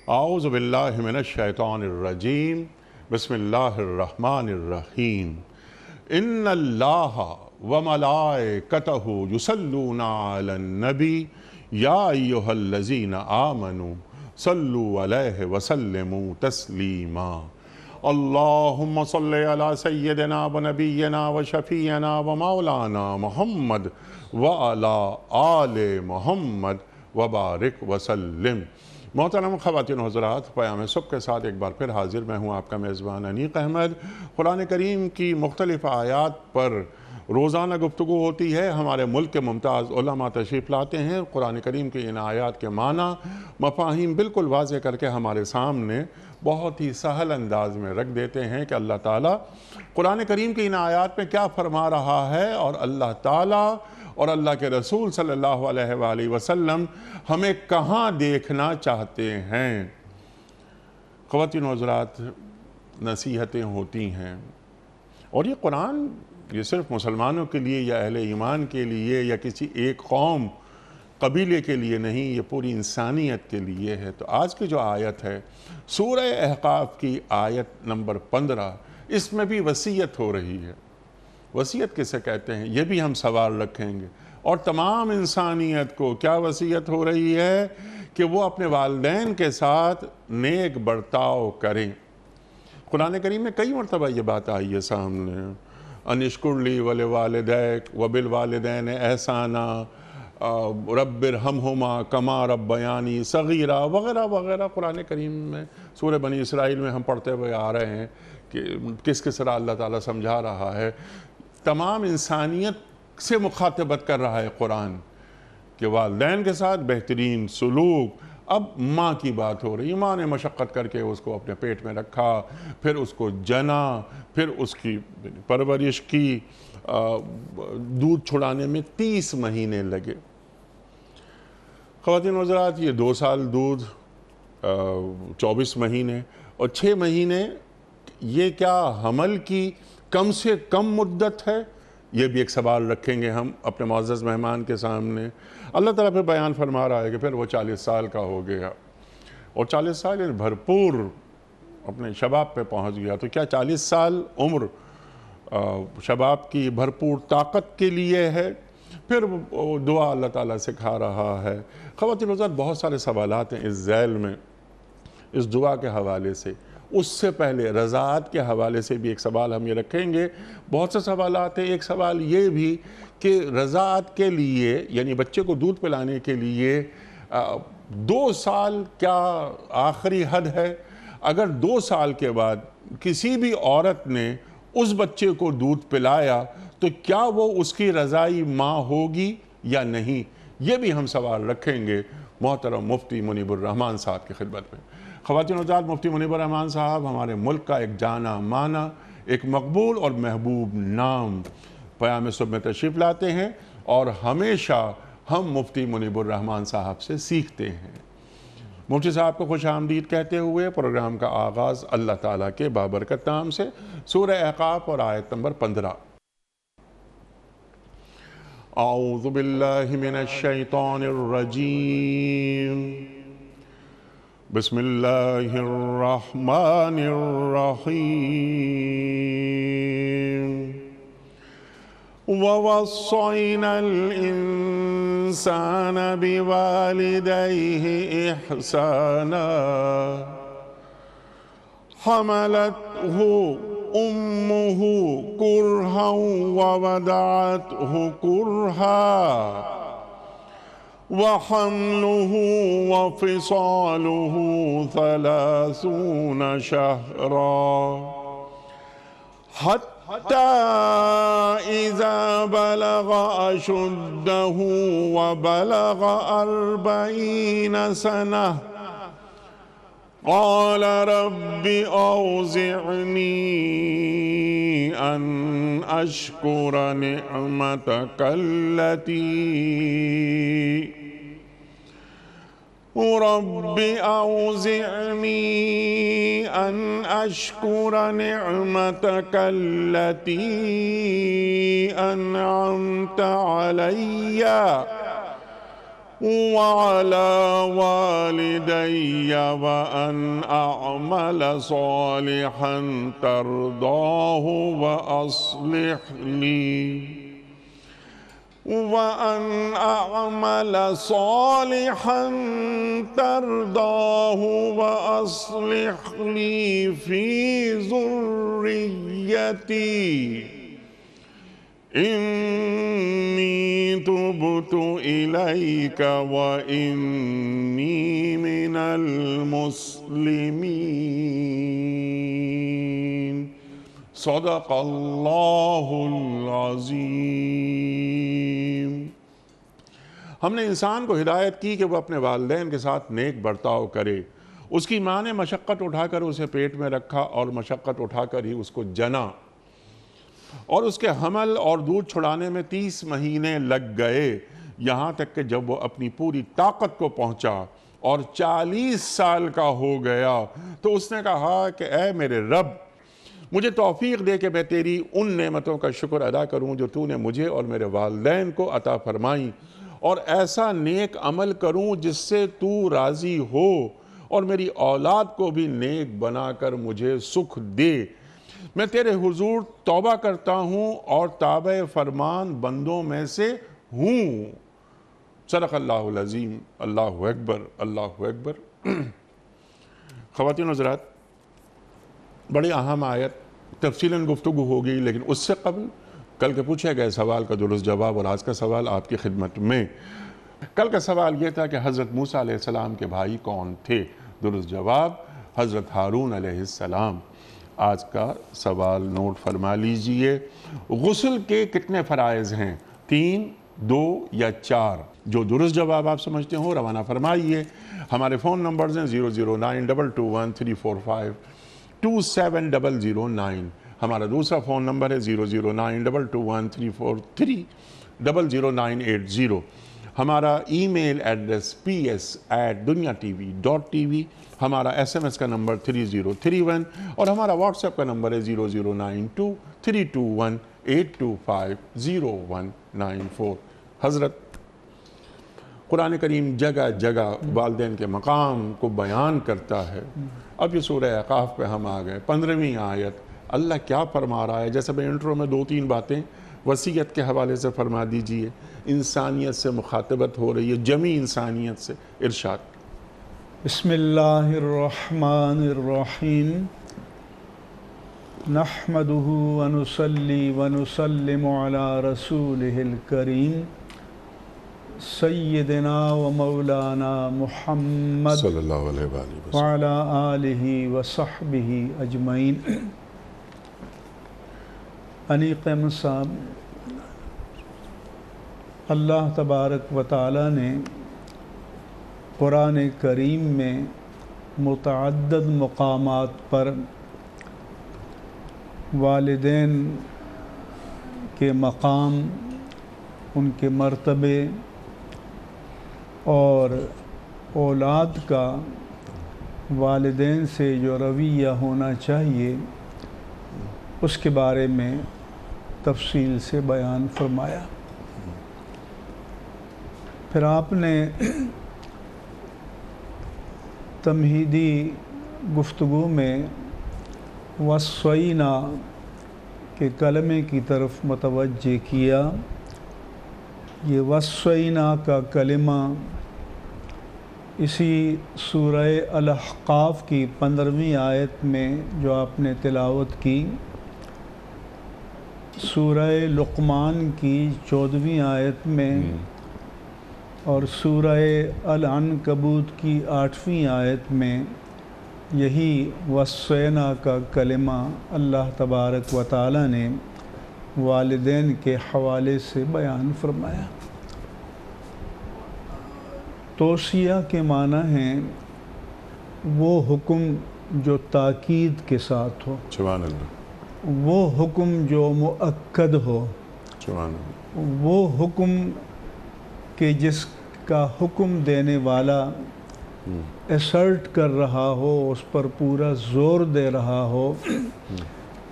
اعوذ باللہ من الشیطان الرجیم بسم اللہ الرحمن الرحیم ان اللہ وملائکتہ یصلون علی النبی یا ایہا الذین آمنوا صلوا علیہ وسلموا تسلیما اللہم صلی علی سیدنا و نبینا و شفیعنا و مولانا محمد وعلی آل محمد وبارک وسلم۔ محترم خواتین و حضرات، پیام صبح کے ساتھ ایک بار پھر حاضر میں ہوں آپ کا میزبان انیق احمد۔ قرآن کریم کی مختلف آیات پر روزانہ گفتگو ہوتی ہے۔ ہمارے ملک کے ممتاز علماء تشریف لاتے ہیں، قرآن کریم کی ان آیات کے معنی مفاہیم بالکل واضح کر کے ہمارے سامنے بہت ہی سہل انداز میں رکھ دیتے ہیں کہ اللہ تعالیٰ قرآن کریم کی ان آیات میں کیا فرما رہا ہے اور اللہ تعالیٰ اور اللہ کے رسول صلی اللہ علیہ وآلہ وسلم ہمیں کہاں دیکھنا چاہتے ہیں۔ خواتین و حضرات، نصیحتیں ہوتی ہیں اور یہ قرآن یہ صرف مسلمانوں کے لیے یا اہل ایمان کے لیے یا کسی ایک قوم قبیلے کے لیے نہیں، یہ پوری انسانیت کے لیے ہے۔ تو آج کی جو آیت ہے سورہ احقاف کی آیت نمبر 15، اس میں بھی وصیت ہو رہی ہے۔ وصیت کسے کہتے ہیں یہ بھی ہم سوال رکھیں گے، اور تمام انسانیت کو کیا وصیت ہو رہی ہے کہ وہ اپنے والدین کے ساتھ نیک برتاؤ کریں۔ قرآن کریم میں کئی مرتبہ یہ بات آئی ہے سامنے، ان اشکر لی ولوالدیک وبالوالدین احسانا رب ارحمہما کما ربیانی صغیرا وغیرہ وغیرہ۔ قرآن کریم میں سورہ بنی اسرائیل میں ہم پڑھتے ہوئے آ رہے ہیں کہ کس طرح اللہ تعالیٰ سمجھا رہا ہے، تمام انسانیت سے مخاطبت کر رہا ہے قرآن کہ والدین کے ساتھ بہترین سلوک۔ اب ماں کی بات ہو رہی ہے، ماں نے مشقت کر کے اس کو اپنے پیٹ میں رکھا، پھر اس کو جنا، پھر اس کی پرورش کی، دودھ چھڑانے میں 30 مہینے لگے۔ خواتین و حضرات، یہ 2 سال دودھ، 24 مہینے اور 6 مہینے، یہ کیا حمل کی کم سے کم مدت ہے؟ یہ بھی ایک سوال رکھیں گے ہم اپنے معزز مہمان کے سامنے۔ اللہ تعالیٰ پھر بیان فرما رہا ہے کہ پھر وہ 40 سال کا ہو گیا، اور 40 سال بھرپور اپنے شباب پہ پہنچ گیا۔ تو کیا 40 سال عمر شباب کی بھرپور طاقت کے لیے ہے؟ پھر وہ دعا اللہ تعالیٰ سکھا رہا ہے۔ خواتین و حضرات، بہت سارے سوالات ہیں اس ذیل میں، اس دعا کے حوالے سے۔ اس سے پہلے رضاعت کے حوالے سے بھی ایک سوال ہم یہ رکھیں گے۔ بہت سے سوالات ہیں۔ ایک سوال یہ بھی کہ رضاعت کے لیے، یعنی بچے کو دودھ پلانے کے لیے 2 سال کیا آخری حد ہے؟ اگر 2 سال کے بعد کسی بھی عورت نے اس بچے کو دودھ پلایا تو کیا وہ اس کی رضائی ماں ہوگی یا نہیں؟ یہ بھی ہم سوال رکھیں گے محترم مفتی منیب الرحمان صاحب کی خدمت میں۔ خواتین و حضرات، مفتی منیب الرحمان صاحب ہمارے ملک کا ایک جانا مانا، ایک مقبول اور محبوب نام، پیام صبح میں تشریف لاتے ہیں اور ہمیشہ ہم مفتی منیب الرحمان صاحب سے سیکھتے ہیں۔ مفتی صاحب کو خوش آمدید کہتے ہوئے پروگرام کا آغاز اللہ تعالیٰ کے بابرکت نام سے، سورہ احقاف اور آیت نمبر 15۔ اعوذ باللہ من الشیطان الرجیم، بسم اللہ الرحمن الرحیم۔ وَوَصَّيْنَا الْإِنسَانَ بِوَالِدَيْهِ إِحْسَانًا حَمَلَتْهُ أُمُّهُ كُرْهًا وَوَضَعَتْهُ كُرْهًا وَحَمْلُهُ وَفِصَالُهُ 30 شهرا حتى إذا بلغ أشده وبلغ 40 سنة قال رب أوزعني أن أشكر نعمتك التي رب أوزعني أن أشكر نعمتك التي أنعمت علي وعلى والدي وأن أعمل صالحا ترضاه وأن أعمل صالحا ترضاه وأصلح لي في ذريتي إني تبت إليك وإني من المسلمين صدق اللہ العظیم۔ ہم نے انسان کو ہدایت کی کہ وہ اپنے والدین کے ساتھ نیک برتاؤ کرے۔ اس کی ماں نے مشقت اٹھا کر اسے پیٹ میں رکھا اور مشقت اٹھا کر ہی اس کو جنا، اور اس کے حمل اور دودھ چھڑانے میں 30 مہینے لگ گئے، یہاں تک کہ جب وہ اپنی پوری طاقت کو پہنچا اور 40 سال کا ہو گیا تو اس نے کہا کہ اے میرے رب، مجھے توفیق دے کہ میں تیری ان نعمتوں کا شکر ادا کروں جو تو نے مجھے اور میرے والدین کو عطا فرمائی، اور ایسا نیک عمل کروں جس سے تو راضی ہو، اور میری اولاد کو بھی نیک بنا کر مجھے سکھ دے۔ میں تیرے حضور توبہ کرتا ہوں اور تابع فرمان بندوں میں سے ہوں۔ صدق اللہ العظیم۔ اللہ اکبر، اللہ اکبر۔ خواتین و حضرات، بڑی اہم آیت، تفصیلاً گفتگو ہوگی، لیکن اس سے قبل کل کے پوچھے گئے سوال کا درست جواب اور آج کا سوال آپ کی خدمت میں۔ کل کا سوال یہ تھا کہ حضرت موسیٰ علیہ السلام کے بھائی کون تھے؟ درست جواب حضرت ہارون علیہ السلام۔ آج کا سوال نوٹ فرما لیجئے۔ غسل کے کتنے فرائض ہیں؟ 3، 2 یا 4؟ جو درست جواب آپ سمجھتے ہو روانہ فرمائیے۔ ہمارے فون نمبرز ہیں 0092213452709۔ ہمارا دوسرا فون نمبر ہے 009221343000980۔ ہمارا ای میل ایڈریس ps@dunyatv.tv۔ ہمارا SMS کا نمبر 3031، اور ہمارا واٹس ایپ کا نمبر ہے 009232182509194۔ حضرت، قرآن کریم جگہ جگہ والدین کے مقام کو بیان کرتا ہے۔ اب یہ سورہ اعقاف پہ ہم آ گئے، 15ویں آیت۔ اللہ کیا فرما رہا ہے؟ جیسے میں انٹرو میں 2-3 باتیں وصیت کے حوالے سے فرما دیجئے۔ انسانیت سے مخاطبت ہو رہی ہے، جمی انسانیت سے۔ ارشاد۔ بسم اللہ الرحمن الرحیم۔ نحمدہ ونصلی ونسلم علی رسولہ الکریم سیدنا و مولانا محمد صلی اللہ علیہ وآلہ وسلم وعلی آلہ وصحبہ اجمعین۔ انیقم صاحب، اللہ تبارک و تعالی نے قرآن کریم میں متعدد مقامات پر والدین کے مقام، ان کے مرتبے اور اولاد کا والدین سے جو رویہ ہونا چاہیے اس کے بارے میں تفصیل سے بیان فرمایا۔ پھر آپ نے تمہیدی گفتگو میں وصینا کے کلمے کی طرف متوجہ کیا۔ یہ وصینا کا کلمہ اسی سورہ الاحقاف کی 15ویں آیت میں جو آپ نے تلاوت کی، سورہ لقمان کی 14ویں آیت میں، اور سورہ العنکبوت کی 8ویں آیت میں یہی وصینا کا کلمہ اللہ تبارک و تعالی نے والدین کے حوالے سے بیان فرمایا۔ توصیہ کے معنی ہیں وہ حکم جو تاکید کے ساتھ ہو، سبحان اللہ، وہ حکم جو مؤکد ہو، سبحان اللہ، وہ حکم کہ جس کا حکم دینے والا اسرٹ کر رہا ہو، اس پر پورا زور دے رہا ہو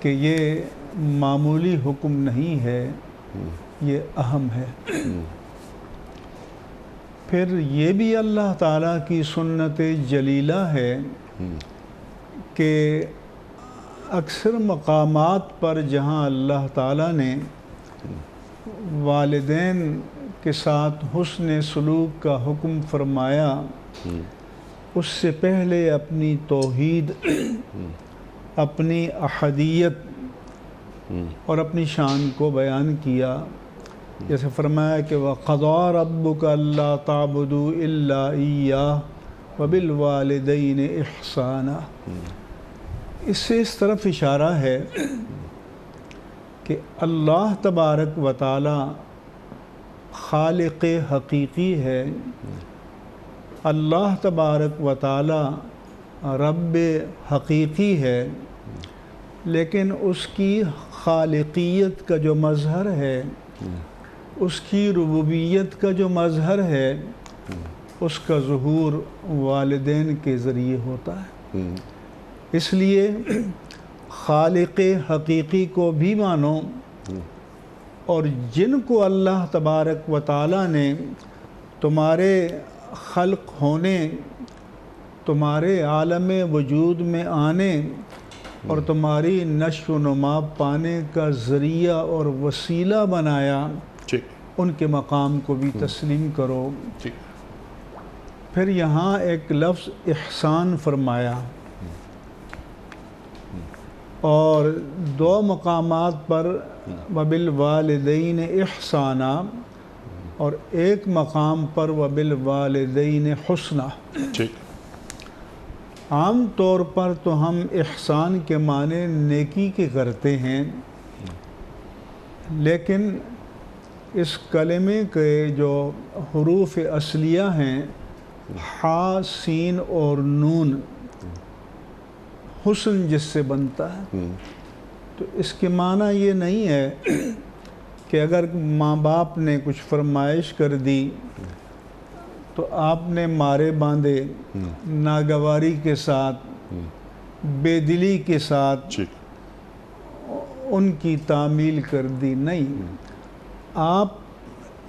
کہ یہ معمولی حکم نہیں ہے، یہ اہم ہے۔ پھر یہ بھی اللہ تعالیٰ کی سنت جلیلہ ہے کہ اکثر مقامات پر جہاں اللہ تعالیٰ نے والدین کے ساتھ حسن سلوک کا حکم فرمایا، اس سے پہلے اپنی توحید، اپنی احدیت اور اپنی شان کو بیان کیا۔ جیسے فرمایا کہ وَقَضَىٰ رَبُّكَ أَلَّا تَعْبُدُوا إِلَّا إِيَّاهُ وَبِالْوَالِدَيْنِ إِحْسَانًا۔ اس سے اس طرف اشارہ ہے کہ اللہ تبارک و تعالی خالق حقیقی ہے، اللہ تبارک و تعالی رب حقیقی ہے، لیکن اس کی خالقیت کا جو مظہر ہے، اس کی ربوبیت کا جو مظہر ہے، اس کا ظہور والدین کے ذریعے ہوتا ہے۔ اس لیے خالق حقیقی کو بھی مانو، اور جن کو اللہ تبارک و تعالی نے تمہارے خلق ہونے، تمہارے عالم وجود میں آنے اور تمہاری نشو و نما پانے کا ذریعہ اور وسیلہ بنایا، ان کے مقام کو بھی تسلیم کرو۔ پھر یہاں ایک لفظ احسان فرمایا، اور دو مقامات پر وبالوالدین احسانا، اور ایک مقام پر وبالوالدین حسنا۔ عام طور پر تو ہم احسان کے معنی نیکی کے کرتے ہیں، لیکن اس کلمے کے جو حروف اصلیہ ہیں حا، سین اور نون، حسن جس سے بنتا ہے، تو اس کے معنی یہ نہیں ہے کہ اگر ماں باپ نے کچھ فرمائش کر دی تو آپ نے مارے باندھے، ناگواری کے ساتھ، بے دلی کے ساتھ ان کی تعمیل کر دی۔ نہیں، آپ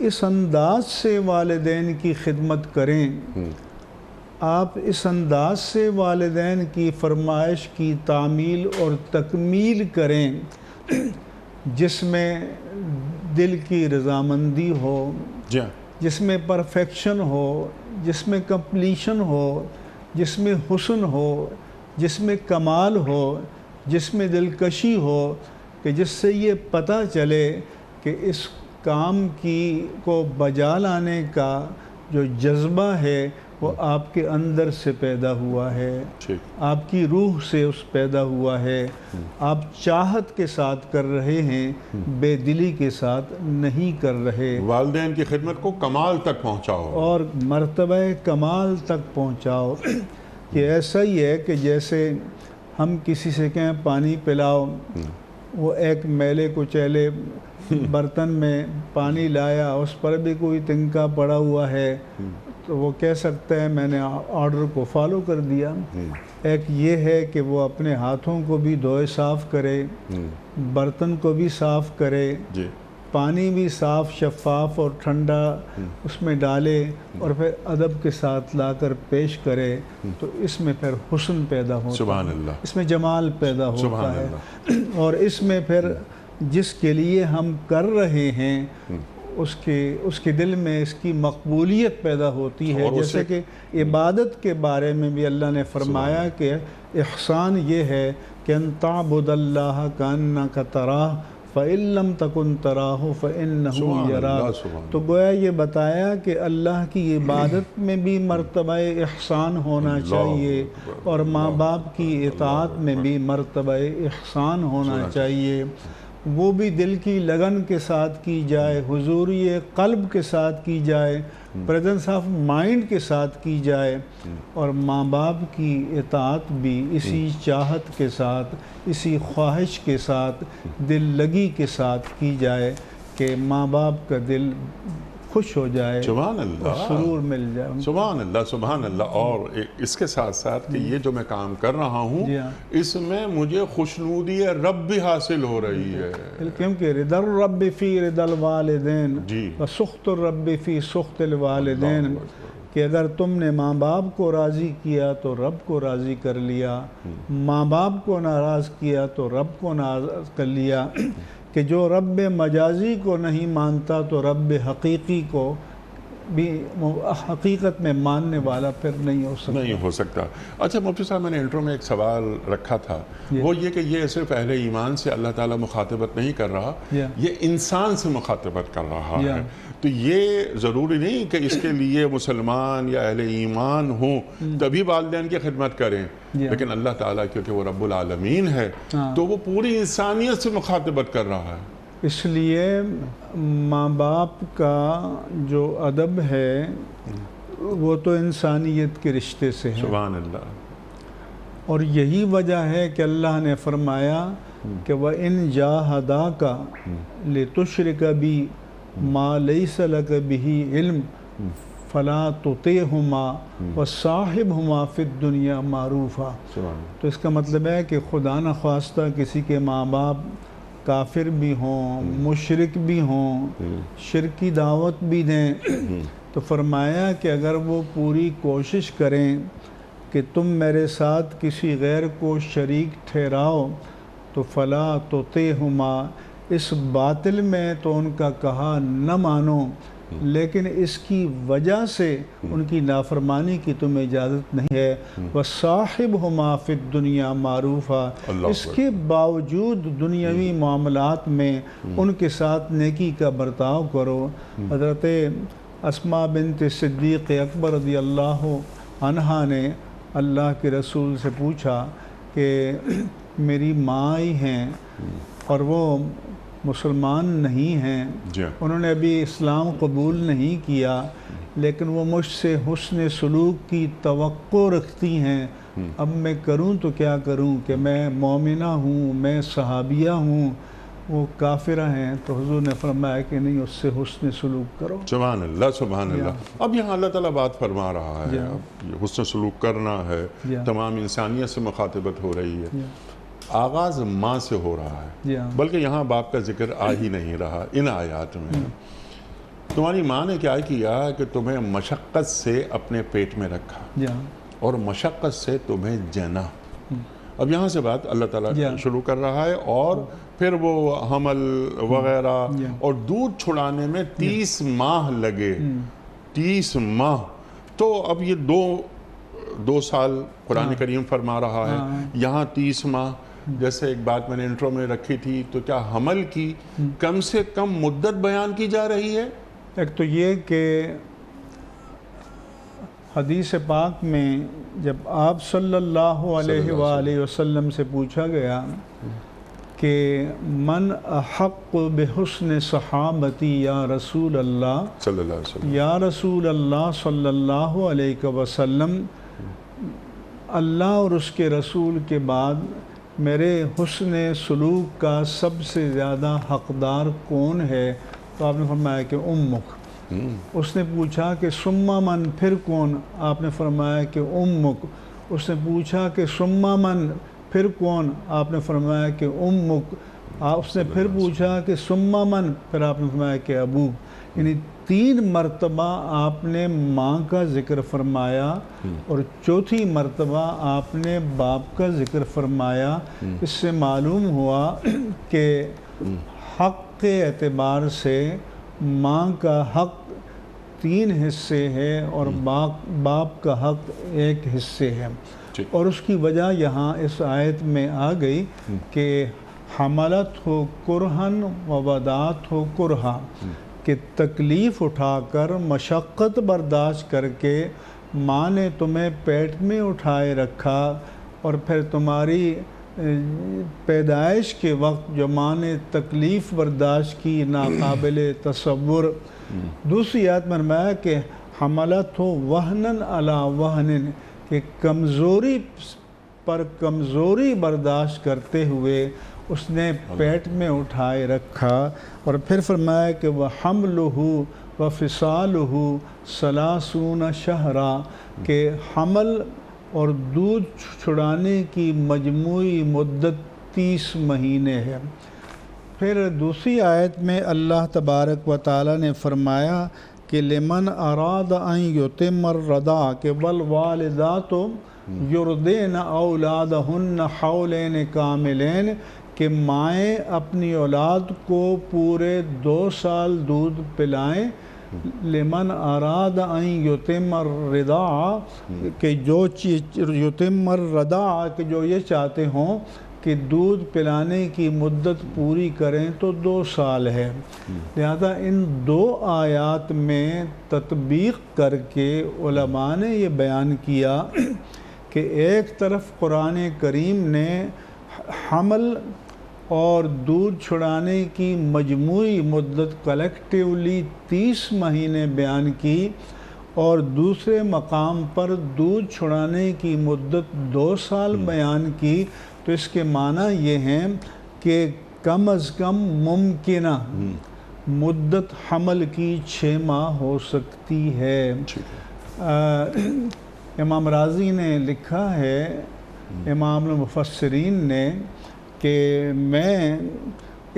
اس انداز سے والدین کی خدمت کریں، آپ اس انداز سے والدین کی فرمائش کی تعمیل اور تکمیل کریں جس میں دل کی رضامندی ہو، جس میں پرفیکشن ہو، جس میں کمپلیشن ہو، جس میں حسن ہو، جس میں کمال ہو، جس میں دلکشی ہو، کہ جس سے یہ پتہ چلے کہ اس کام کو بجا لانے کا جو جذبہ ہے وہ آپ کے اندر سے پیدا ہوا ہے، آپ کی روح سے اس پیدا ہوا ہے، آپ چاہت کے ساتھ کر رہے ہیں، بے دلی کے ساتھ نہیں کر رہے۔ والدین کی خدمت کو کمال تک پہنچاؤ، اور مرتبہ کمال تک پہنچاؤ۔ کہ ایسا ہی ہے کہ جیسے ہم کسی سے کہیں پانی پلاؤ، وہ ایک میلے کچیلے برتن میں پانی لایا، اس پر بھی کوئی تنکا پڑا ہوا ہے، تو وہ کہہ سکتا ہے میں نے آرڈر کو فالو کر دیا۔ ایک یہ ہے کہ وہ اپنے ہاتھوں کو بھی دھوئے، صاف کرے، برتن کو بھی صاف کرے، پانی بھی صاف، شفاف اور ٹھنڈا اس میں ڈالے، اور پھر ادب کے ساتھ لا کر پیش کرے، تو اس میں پھر حسن پیدا ہوتا ہے، سبحان اللہ، اس میں جمال پیدا ہوتا ہے، اور اس میں پھر جس کے لیے ہم کر رہے ہیں اس کے دل میں اس کی مقبولیت پیدا ہوتی ہے۔ جیسے کہ عبادت کے بارے میں بھی اللہ نے فرمایا کہ احسان یہ ہے کہ ان تعبد اللہ کأنک تراہ فإن لم تکن تراہ فإنہ یراک۔ تو گویا یہ بتایا کہ اللہ کی عبادت میں بھی مرتبہ احسان ہونا چاہیے، اور ماں باپ کی اطاعت میں بھی مرتبہ احسان ہونا چاہیے، وہ بھی دل کی لگن کے ساتھ کی جائے، حضوری قلب کے ساتھ کی جائے، پریزنس آف مائنڈ کے ساتھ کی جائے، اور ماں باپ کی اطاعت بھی اسی چاہت کے ساتھ، اسی خواہش کے ساتھ، دل لگی کے ساتھ کی جائے کہ ماں باپ کا دل خوش ہو جائے سبحان اور اللہ، سرور مل جائے. سبحان اللہ، سبحان اللہ. اور اس کے ساتھ ساتھ کہ یہ جو میں کام کر رہا ہوں جی ہاں. اس میں مجھے خوشنودی رب بھی حاصل ہو رہی ہے. کیونکہ رضا الرب فی رضا الوالدین جی و سخط الرب فی سخط الوالدین، کہ اگر تم نے ماں باپ کو راضی کیا تو رب کو راضی کر لیا، ماں باپ کو ناراض کیا تو رب کو ناراض کر لیا، کہ جو رب مجازی کو نہیں مانتا تو رب حقیقی کو بھی حقیقت میں ماننے والا پھر نہیں ہو سکتا. نہیں ہو سکتا. اچھا مفتی صاحب، میں نے انٹرو میں ایک سوال رکھا تھا، وہ یہ کہ یہ صرف اہل ایمان سے اللہ تعالیٰ مخاطبت نہیں کر رہا، یہ انسان سے مخاطبت کر رہا ہے. تو یہ ضروری نہیں کہ اس کے لیے مسلمان یا اہل ایمان ہوں تبھی والدین کی خدمت کریں، لیکن اللہ تعالیٰ کیونکہ وہ رب العالمین ہے تو وہ پوری انسانیت سے مخاطبت کر رہا ہے. اس لیے ماں باپ کا جو ادب ہے وہ تو انسانیت کے رشتے سے ہے. سبحان اللہ. اور یہی وجہ ہے کہ اللہ نے فرمایا کہ وَإِن جَاهَدَاكَ لِتُشْرِكَ بِي مَا لَيْسَ لَكَ بِهِ عِلْمٌ فَلَا تُطِعْهُمَا وَصَاحِبْهُمَا فِي الدُّنْيَا مَعْرُوفًا. تو اس کا مطلب ہے کہ خدا نخواستہ کسی کے ماں باپ کافر بھی ہوں، مشرک بھی ہوں، شرک کی دعوت بھی دیں، تو فرمایا کہ اگر وہ پوری کوشش کریں کہ تم میرے ساتھ کسی غیر کو شریک ٹھہراؤ تو فلا تطیعہما، اس باطل میں تو ان کا کہا نہ مانو، لیکن اس کی وجہ سے ان کی نافرمانی کی تمہیں اجازت نہیں ہے. وَصَاحِبْهُمَا فِي الدُّنْيَا مَعْرُوفًا، اس کے باوجود دنیاوی معاملات میں ان کے ساتھ نیکی کا برتاؤ کرو. حضرت اسماء بنت صدیق اکبر رضی اللہ عنہا نے اللہ کے رسول سے پوچھا کہ میری ماں ہی ہیں اور وہ مسلمان نہیں ہیں، انہوں نے ابھی اسلام قبول نہیں کیا، لیکن وہ مجھ سے حسن سلوک کی توقع رکھتی ہیں. اب میں کروں تو کیا کروں کہ میں مومنہ ہوں، میں صحابیہ ہوں، وہ کافرہ ہیں. تو حضور نے فرمایا کہ نہیں، اس سے حسن سلوک کرو. سبحان اللہ، سبحان اللہ. اب یہاں اللہ تعالیٰ بات فرما رہا ہے، اب یہ حسن سلوک کرنا ہے، تمام انسانیت سے مخاطبت ہو رہی ہے. آغاز ماں سے ہو رہا ہے، بلکہ یہاں باپ کا ذکر آ ہی نہیں رہا ان آیات میں. تمہاری ماں نے کیا کیا کہ تمہیں مشقت سے اپنے پیٹ میں رکھا اور مشقت سے تمہیں جنا. اب یہاں سے بات اللہ تعالیٰ شروع کر رہا ہے، اور پھر وہ حمل وغیرہ اور دودھ چھڑانے میں 30 ماہ لگے. 30 ماہ. تو اب یہ دو سال قرآن کریم فرما رہا ہے، یہاں 30 ماہ. جیسے ایک بات میں نے انٹرو میں رکھی تھی، تو کیا حمل کی کم سے کم مدت بیان کی جا رہی ہے؟ ایک تو یہ کہ حدیث پاک میں جب آپ صلی اللہ علیہ وآلہ وسلم سے پوچھا گیا کہ من احق بحسن صحابتی یا رسول اللہ صلی اللہ علیہ وسلم، یا رسول اللہ صلی اللہ علیہ وسلم، اللہ اور اس کے رسول کے بعد میرے حسن سلوک کا سب سے زیادہ حقدار کون ہے؟ تو آپ نے فرمایا کہ امک. اس نے پوچھا کہ ثم من، پھر کون؟ آپ نے فرمایا کہ امک. اس نے پوچھا کہ ثم من، پھر کون؟ آپ نے فرمایا کہ امک. اس نے پھر پوچھا کہ ثم من، پھر آپ نے فرمایا کہ ابوک. یعنی 3 مرتبہ آپ نے ماں کا ذکر فرمایا اور چوتھی مرتبہ آپ نے باپ کا ذکر فرمایا. اس سے معلوم ہوا کہ حق کے اعتبار سے ماں کا حق 3 حصے ہے اور باپ کا حق 1 حصے ہے. اور اس کی وجہ یہاں اس آیت میں آ گئی کہ حملت ہو کرہن و ودات ہو کرہا، کہ تکلیف اٹھا کر، مشقت برداشت کر کے ماں نے تمہیں پیٹ میں اٹھائے رکھا، اور پھر تمہاری پیدائش کے وقت جو ماں نے تکلیف برداشت کی ناقابل تصور. دوسری آیت میں فرمایا کہ حملت ہو وہنن علی وہنن، کہ کمزوری پر کمزوری برداشت کرتے ہوئے اس نے پیٹ میں اٹھائے رکھا. اور پھر فرمایا کہ وَحَمْلُهُ وفصالہ ثلاثون شہرا کہ حمل اور دودھ چھڑانے کی مجموعی مدت 30 مہینے ہے۔ پھر دوسری آیت میں اللہ تبارک و تعالی نے فرمایا کہ لمن اراد ان یتم الرضاع کہ والوالدات یرضعن اولادہن حولین کاملین کہ مائیں اپنی اولاد کو پورے 2 سال دودھ پلائیں۔ لمن اراد ان یتم الرضاع کہ جو یتم الرضاع کہ جو یہ چاہتے ہوں کہ دودھ پلانے کی مدت پوری کریں تو 2 سال ہے۔ لہذا ان 2 آیات میں تطبیق کر کے علماء نے یہ بیان کیا کہ ایک طرف قرآن کریم نے حمل اور دودھ چھڑانے کی مجموعی مدت کلیکٹیولی 30 مہینے بیان کی، اور دوسرے مقام پر دودھ چھڑانے کی مدت 2 سال بیان کی، تو اس کے معنی یہ ہیں کہ کم از کم ممکنہ مدت حمل کی 6 ماہ ہو سکتی ہے۔ امام رازی نے لکھا ہے، امام المفسرین نے، کہ میں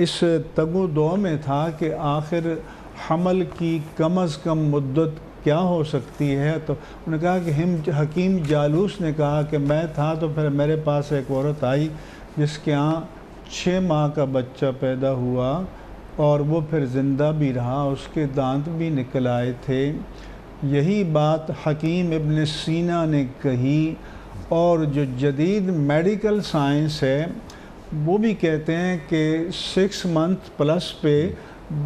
اس تگ و دو میں تھا کہ آخر حمل کی کم از کم مدت کیا ہو سکتی ہے، تو انہوں نے کہا کہ حکیم جالوس نے کہا کہ میں تھا تو پھر میرے پاس ایک عورت آئی جس کے ہاں 6 ماہ کا بچہ پیدا ہوا اور وہ پھر زندہ بھی رہا، اس کے دانت بھی نکل آئے تھے۔ یہی بات حکیم ابن سینا نے کہی، اور جو جدید میڈیکل سائنس ہے وہ بھی کہتے ہیں کہ 6 منتھ پلس پہ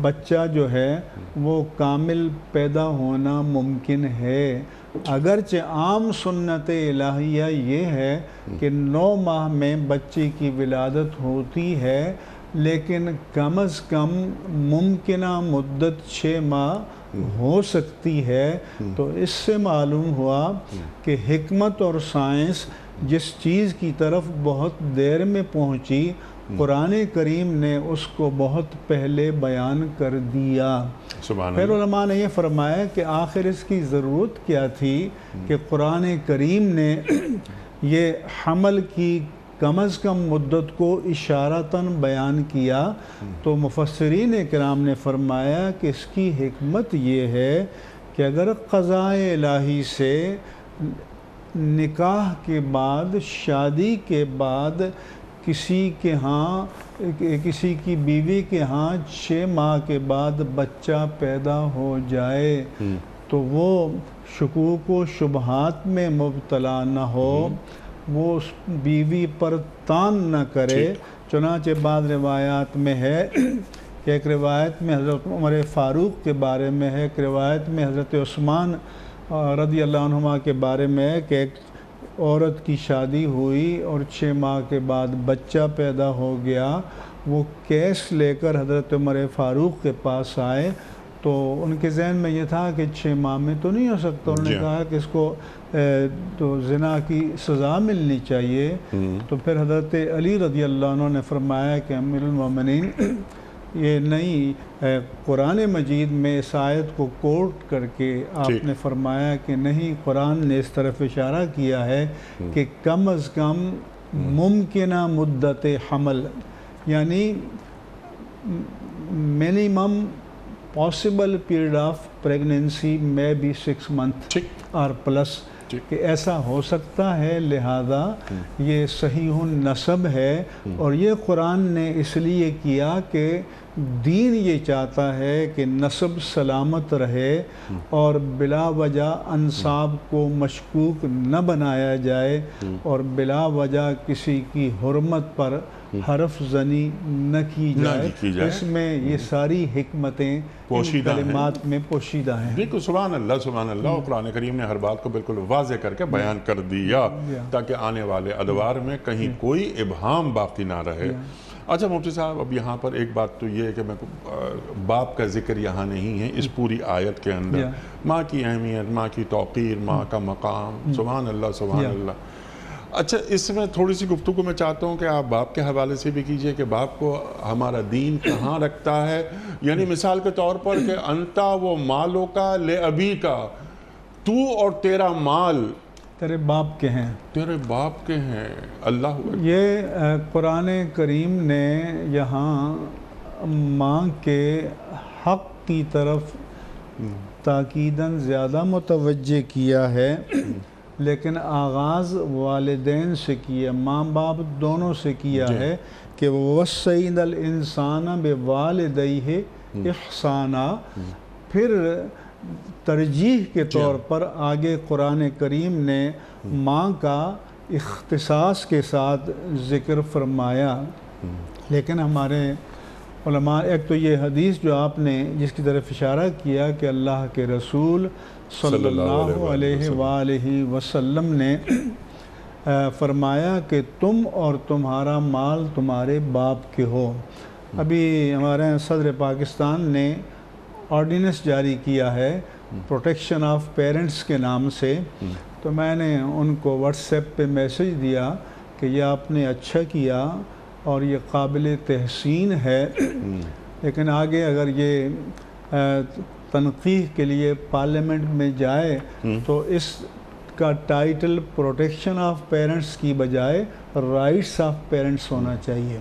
بچہ جو ہے وہ کامل پیدا ہونا ممکن ہے۔ اگرچہ عام سنت الہیہ یہ ہے کہ 9 ماہ میں بچے کی ولادت ہوتی ہے، لیکن کم از کم ممکنہ مدت 6 ماہ ہو سکتی ہے۔ تو اس سے معلوم ہوا کہ حکمت اور سائنس جس چیز کی طرف بہت دیر میں پہنچی، قرآن کریم نے اس کو بہت پہلے بیان کر دیا۔ پھر علماء نے یہ فرمایا کہ آخر اس کی ضرورت کیا تھی کہ قرآن کریم نے یہ حمل کی کم از کم مدت کو اشارتاً بیان کیا، تو مفسرین کرام نے فرمایا کہ اس کی حکمت یہ ہے کہ اگر قضاء الہی سے نکاح کے بعد، شادی کے بعد کسی کے ہاں، کسی کی بیوی کے ہاں 6 ماہ کے بعد بچہ پیدا ہو جائے تو وہ شکوک و شبہات میں مبتلا نہ ہو، وہ اس بیوی پر تان نہ کرے۔ چنانچہ بعض روایات میں ہے کہ ایک روایت میں حضرت عمر فاروق کے بارے میں ہے، ایک روایت میں حضرت عثمان رضی اللہ عنہما کے بارے میں ہے کہ ایک عورت کی شادی ہوئی اور 6 ماہ کے بعد بچہ پیدا ہو گیا، وہ کیس لے کر حضرت عمر فاروق کے پاس آئے، تو ان کے ذہن میں یہ تھا کہ 6 ماہ میں تو نہیں ہو سکتا، انہوں نے کہا کہ اس کو تو زنا کی سزا ملنی چاہیے۔ تو پھر حضرت علی رضی اللہ عنہ نے فرمایا کہ امیر المومنین یہ نہیں، قرآن مجید میں اس آیت کو کوٹ کر کے آپ نے فرمایا کہ نہیں، قرآن نے اس طرف اشارہ کیا ہے کہ کم از کم ممکنہ مدت حمل، یعنی minimum possible period of pregnancy may be 6 months or plus، کہ ایسا ہو سکتا ہے، لہذا یہ صحیح النسب ہے۔ اور یہ قرآن نے اس لیے کیا کہ دین یہ چاہتا ہے کہ نسب سلامت رہے اور بلا وجہ انساب کو مشکوک نہ بنایا جائے، اور بلا وجہ کسی کی حرمت پر حرف زنی نہ کی جائے۔ اس میں یہ ساری حکمتیں کلمات میں پوشیدہ ہیں۔ بالکل، سبحان اللہ سبحان اللہ۔ قرآن کریم نے ہر بات کو بالکل واضح کر کے بیان کر دیا تاکہ آنے والے ادوار میں کہیں کوئی ابہام باقی نہ رہے۔ اچھا مفتی صاحب، اب یہاں پر ایک بات تو یہ ہے کہ میں باپ کا ذکر یہاں نہیں ہے اس پوری آیت کے اندر، ماں کی اہمیت، ماں کی توقیر، ماں کا مقام، سبحان اللہ سبحان اللہ۔ اچھا، اس میں تھوڑی سی گفتگو میں چاہتا ہوں کہ آپ باپ کے حوالے سے بھی کیجئے کہ باپ کو ہمارا دین کہاں رکھتا ہے. یعنی مثال کے طور پر کہ انتا وہ مالوں کا لے ابی کا، تو اور تیرا مال تیرے باپ کے ہیں. تیرے باپ کے ہیں. اللہ یہ قرآن کریم نے یہاں ماں کے حق کی طرف تاکیداً زیادہ متوجہ کیا ہے، لیکن آغاز والدین سے کیا، ماں باپ دونوں سے کیا ہے کہ وَوَصَّيْنَا الْإِنسَانَ بِوَالِدَيْهِ إِحْسَانًا. پھر ترجیح کے طور پر آگے قرآن کریم نے ماں کا اختصاص کے ساتھ ذکر فرمایا. لیکن ہمارے علماء، ایک تو یہ حدیث جو آپ نے جس کی طرف اشارہ کیا کہ اللہ کے رسول صلی اللہ علیہ وآلہ وسلم نے فرمایا کہ تم اور تمہارا مال تمہارے باپ کے ہو. ابھی ہمارے صدر پاکستان نے آرڈیننس جاری کیا ہے پروٹیکشن آف پیرنٹس کے نام سے، تو میں نے ان کو واٹس ایپ پہ میسج دیا کہ یہ آپ نے اچھا کیا اور یہ قابل تحسین ہے، لیکن آگے اگر یہ تنقیح کے لیے پارلیمنٹ میں جائے تو اس کا ٹائٹل پروٹیکشن آف پیرنٹس کی بجائے رائٹس آف پیرنٹس ہونا چاہیے،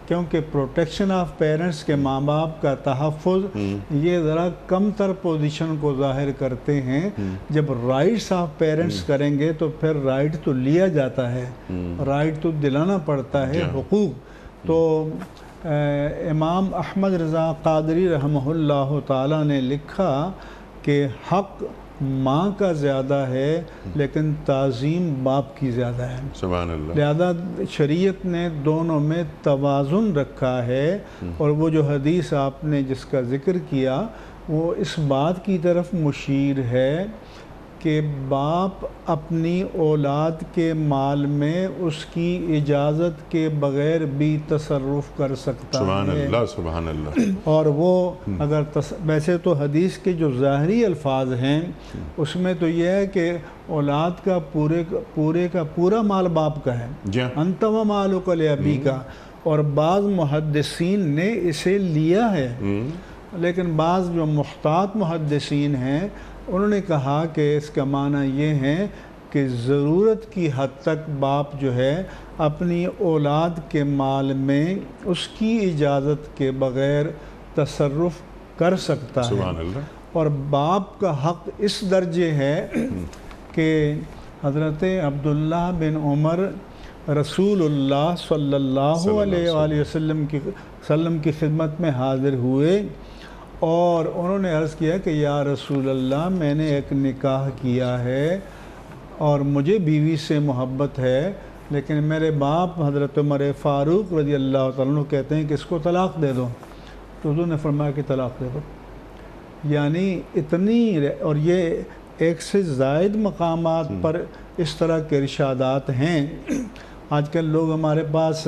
کیونکہ پروٹیکشن آف پیرنٹس کے ماں باپ کا تحفظ یہ ذرا کم تر پوزیشن کو ظاہر کرتے ہیں. جب رائٹس آف پیرنٹس کریں گے تو پھر رائٹ تو لیا جاتا ہے، رائٹ تو دلانا پڑتا ہے، حقوق. تو امام احمد رضا قادری رحمہ اللہ تعالیٰ نے لکھا کہ حق ماں کا زیادہ ہے لیکن تعظیم باپ کی زیادہ ہے. سبحان اللہ. لہذا شریعت نے دونوں میں توازن رکھا ہے، اور وہ جو حدیث آپ نے جس کا ذکر کیا وہ اس بات کی طرف مشیر ہے کہ باپ اپنی اولاد کے مال میں اس کی اجازت کے بغیر بھی تصرف کر سکتا ہے. سبحان اللہ، سبحان اللہ. اور وہ اگر ویسے تو حدیث کے جو ظاہری الفاظ ہیں اس میں تو یہ ہے کہ اولاد کا پورے کا پورا مال باپ کا ہے، انت و مالک لابی کا، اور بعض محدثین نے اسے لیا ہے، لیکن بعض جو محتاط محدثین ہیں انہوں نے کہا کہ اس کا معنی یہ ہے کہ ضرورت کی حد تک باپ جو ہے اپنی اولاد کے مال میں اس کی اجازت کے بغیر تصرف کر سکتا ہے. سبحان اللہ. اور باپ کا حق اس درجے ہے کہ حضرت عبداللہ بن عمر رسول اللہ صلی اللہ علیہ وآلہ وسلم کی خدمت میں حاضر ہوئے اور انہوں نے عرض کیا کہ یا رسول اللہ، میں نے ایک نکاح کیا ہے اور مجھے بیوی سے محبت ہے، لیکن میرے باپ حضرت عمر فاروق رضی اللہ تعالیٰ عنہ کہتے ہیں کہ اس کو طلاق دے دو. تو حضور نے فرمایا کہ طلاق دے دو. یعنی اتنی، اور یہ ایک سے زائد مقامات پر اس طرح کے ارشادات ہیں. آج کل لوگ ہمارے پاس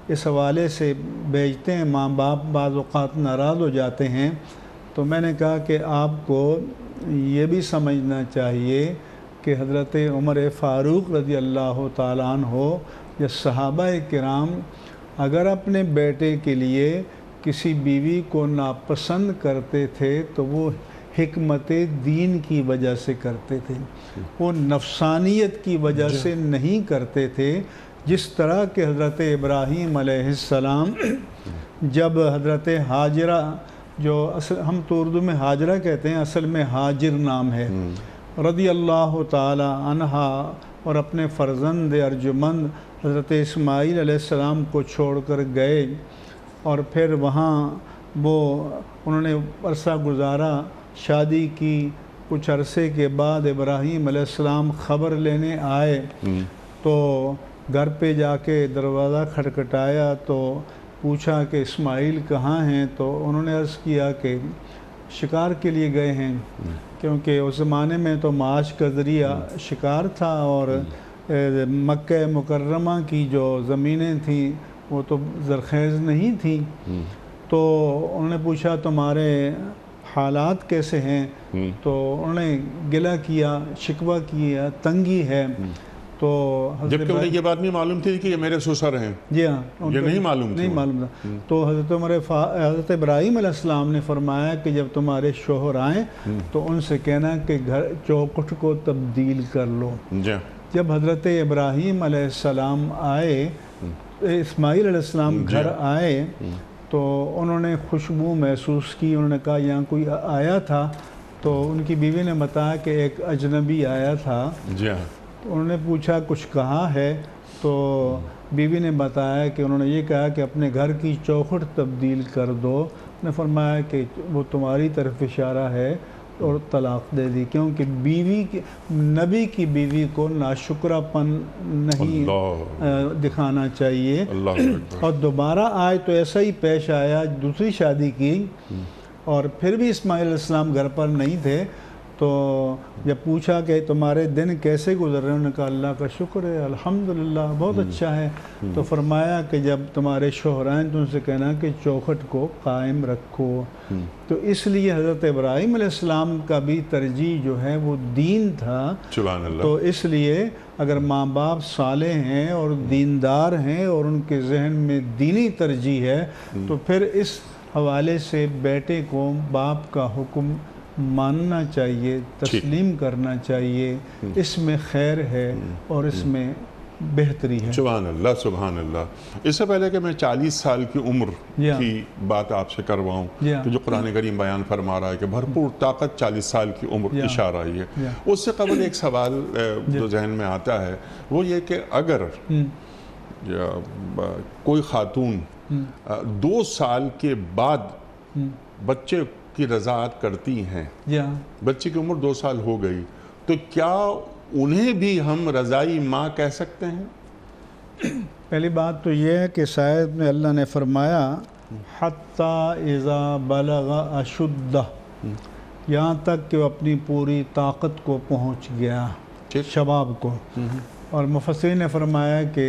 اس حوالے سے بھیجتے ہیں، ماں باپ بعض اوقات ناراض ہو جاتے ہیں. تو میں نے کہا کہ آپ کو یہ بھی سمجھنا چاہیے کہ حضرت عمر فاروق رضی اللہ تعالیٰ عنہ یا صحابہ کرام اگر اپنے بیٹے کے لیے کسی بیوی کو ناپسند کرتے تھے تو وہ حکمت دین کی وجہ سے کرتے تھے، وہ نفسانیت کی وجہ سے نہیں کرتے تھے. جس طرح کہ حضرت ابراہیم علیہ السلام جب حضرت ہاجرہ، جو ہم تو اردو میں ہاجرہ کہتے ہیں، اصل میں ہاجر نام ہے، رضی اللہ تعالی عنہا، اور اپنے فرزند ارجمند حضرت اسماعیل علیہ السلام کو چھوڑ کر گئے، اور پھر وہاں انہوں نے عرصہ گزارا، شادی کی. کچھ عرصے کے بعد ابراہیم علیہ السلام خبر لینے آئے تو گھر پہ جا کے دروازہ کھٹکھٹایا تو پوچھا کہ اسماعیل کہاں ہیں؟ تو انہوں نے عرض کیا کہ شکار کے لیے گئے ہیں، کیونکہ اس زمانے میں تو معاش کا ذریعہ شکار تھا، اور مکہ مکرمہ کی جو زمینیں تھیں وہ تو زرخیز نہیں تھیں. تو انہوں نے پوچھا تمہارے حالات کیسے ہیں؟ تو انہوں نے گلہ کیا، شکوہ کیا، تنگی ہے. تو جبکہ انہیں یہ بات نہیں معلوم تھی کہ یہ میرے سسر ہیں، جی ہاں یہ نہیں معلوم تھی، نہیں معلوم تھا۔ تو حضرت ابراہیم علیہ السلام نے فرمایا کہ جب تمہارے شوہر آئیں تو ان سے کہنا کہ گھر چوکھٹ کو تبدیل کر لو۔ جب حضرت ابراہیم علیہ السلام آئے، اسماعیل علیہ السلام گھر آئے تو انہوں نے خوشبو محسوس کی، انہوں نے کہا یہاں کوئی آیا تھا، تو ان کی بیوی نے بتایا کہ ایک اجنبی آیا تھا۔ انہوں نے پوچھا کچھ کہا ہے، تو بیوی نے بتایا کہ انہوں نے یہ کہا کہ اپنے گھر کی چوکھٹ تبدیل کر دو۔ انہوں نے فرمایا کہ وہ تمہاری طرف اشارہ ہے اور طلاق دے دی، کیونکہ نبی کی بیوی کو ناشکرہ پن نہیں دکھانا چاہیے۔ اور دوبارہ آئے تو ایسا ہی پیش آیا، دوسری شادی کی اور پھر بھی اسماعیل علیہ السلام گھر پر نہیں تھے، تو جب پوچھا کہ تمہارے دن کیسے گزر رہے ہیں، انہوں نے کہا اللہ کا شکر ہے، الحمدللہ بہت اچھا ہے۔ تو فرمایا کہ جب تمہارے شوہر آئیں تو ان سے کہنا کہ چوکھٹ کو قائم رکھو۔ تو اس لیے حضرت ابراہیم علیہ السلام کا بھی ترجیح جو ہے وہ دین تھا۔ تو اس لیے اگر ماں باپ صالح ہیں اور دیندار ہیں اور ان کے ذہن میں دینی ترجیح ہے، تو پھر اس حوالے سے بیٹے کو باپ کا حکم ماننا چاہیے، تسلیم کرنا چاہیے، اس میں خیر ہے اور اس میں بہتری ہے۔ سبحان اللہ سبحان اللہ۔ اس سے پہلے کہ میں 40 سال کی عمر کی بات آپ سے کرواؤں کہ جو قرآن کریم بیان فرما رہا ہے کہ بھرپور طاقت 40 سال کی عمر اشارہ ہی ہے، اس سے قبل ایک سوال جو ذہن میں آتا ہے وہ یہ کہ اگر کوئی خاتون 2 سال کے بعد بچے کی رضاعت کرتی ہیں، بچے کی عمر 2 سال ہو گئی، تو کیا انہیں بھی ہم رضائی ماں کہہ سکتے ہیں؟ پہلی بات تو یہ ہے کہ شاید میں اللہ نے فرمایا حتی اذا بلغ اشدہ، یہاں تک کہ وہ اپنی پوری طاقت کو پہنچ گیا، شباب کو۔ اور مفسرین نے فرمایا کہ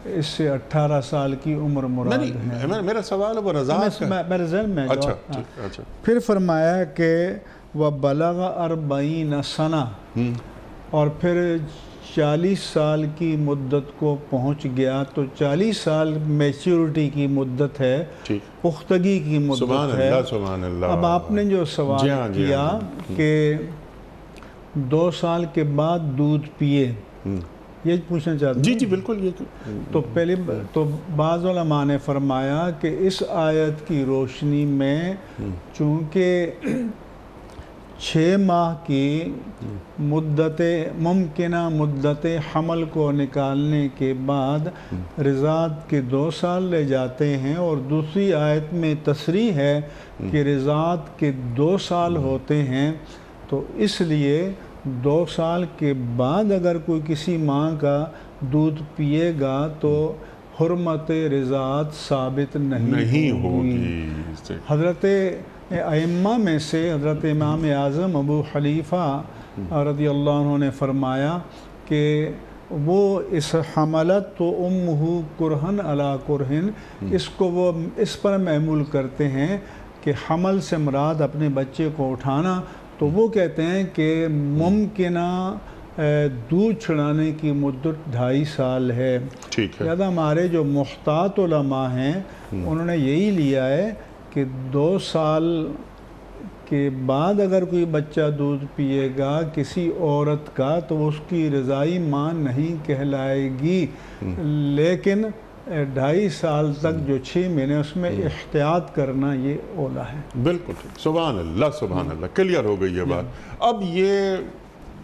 اس سے 18 سال کی عمر مراد ہے۔ میرا سوال ہے وہ رضاعت کا، میرے ذہن میں اچھا۔ پھر فرمایا کہ وَبَلَغَ 40 سَنَةً، اور پھر 40 سال کی مدت کو پہنچ گیا، تو 40 سال میچورٹی کی مدت ہے، پختگی کی مدت ہے۔ سبحان اللہ۔ اب آپ نے جو سوال کیا کہ 2 سال کے بعد دودھ پیے، یہ پوچھنا چاہتے ہیں؟ جی بالکل۔ تو بعض علماء نے فرمایا کہ اس آیت کی روشنی میں چونکہ 6 ماہ کی ممکنہ مدت حمل کو نکالنے کے بعد رضاعت کے 2 سال لے جاتے ہیں، اور دوسری آیت میں تصریح ہے کہ رضاعت کے 2 سال ہوتے ہیں، تو اس لیے 2 سال کے بعد اگر کوئی کسی ماں کا دودھ پیے گا تو حرمت رضاعت ثابت نہیں ہوگی۔ حضرت ائمہ میں سے حضرت امام اعظم ابو حنیفہ رضی اللہ عنہ نے فرمایا کہ وہ اس حملت تو امہ کرہن علی کرہن، اس کو وہ اس پر محمول کرتے ہیں کہ حمل سے مراد اپنے بچے کو اٹھانا، تو وہ کہتے ہیں کہ ممکنہ دودھ چھڑانے کی مدت 2.5 سال ہے۔ لہذا ہمارے جو محتاط علماء ہیں انہوں نے یہی لیا ہے کہ 2 سال کے بعد اگر کوئی بچہ دودھ پیے گا کسی عورت کا تو اس کی رضائی ماں نہیں کہلائے گی، لیکن 2.5 سال تک جو 6 مہینے اس میں احتیاط کرنا یہ اولا ہے۔ بالکل سبحان اللہ سبحان اللہ، کلیئر ہو گئی یہ بات۔ اب یہ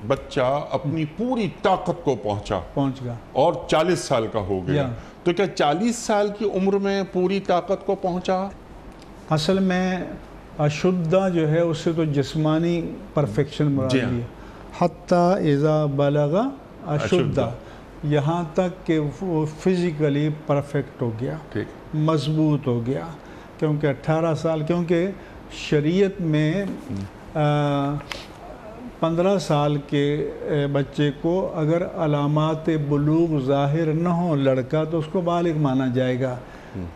بچہ اپنی پوری طاقت کو پہنچ گیا اور 40 سال کا ہو گیا، تو کیا 40 سال کی عمر میں پوری طاقت کو پہنچا؟ اصل میں اشدہ جو ہے اس سے تو جسمانی پرفیکشن مراد ہے، حتی اذا بلغ اشدہ، یہاں تک کہ وہ فزیکلی پرفیکٹ ہو گیا، مضبوط ہو گیا، کیونکہ 18 سال، کیونکہ شریعت میں 15 سال کے بچے کو اگر علامات بلوغ ظاہر نہ ہو لڑکا تو اس کو بالغ مانا جائے گا،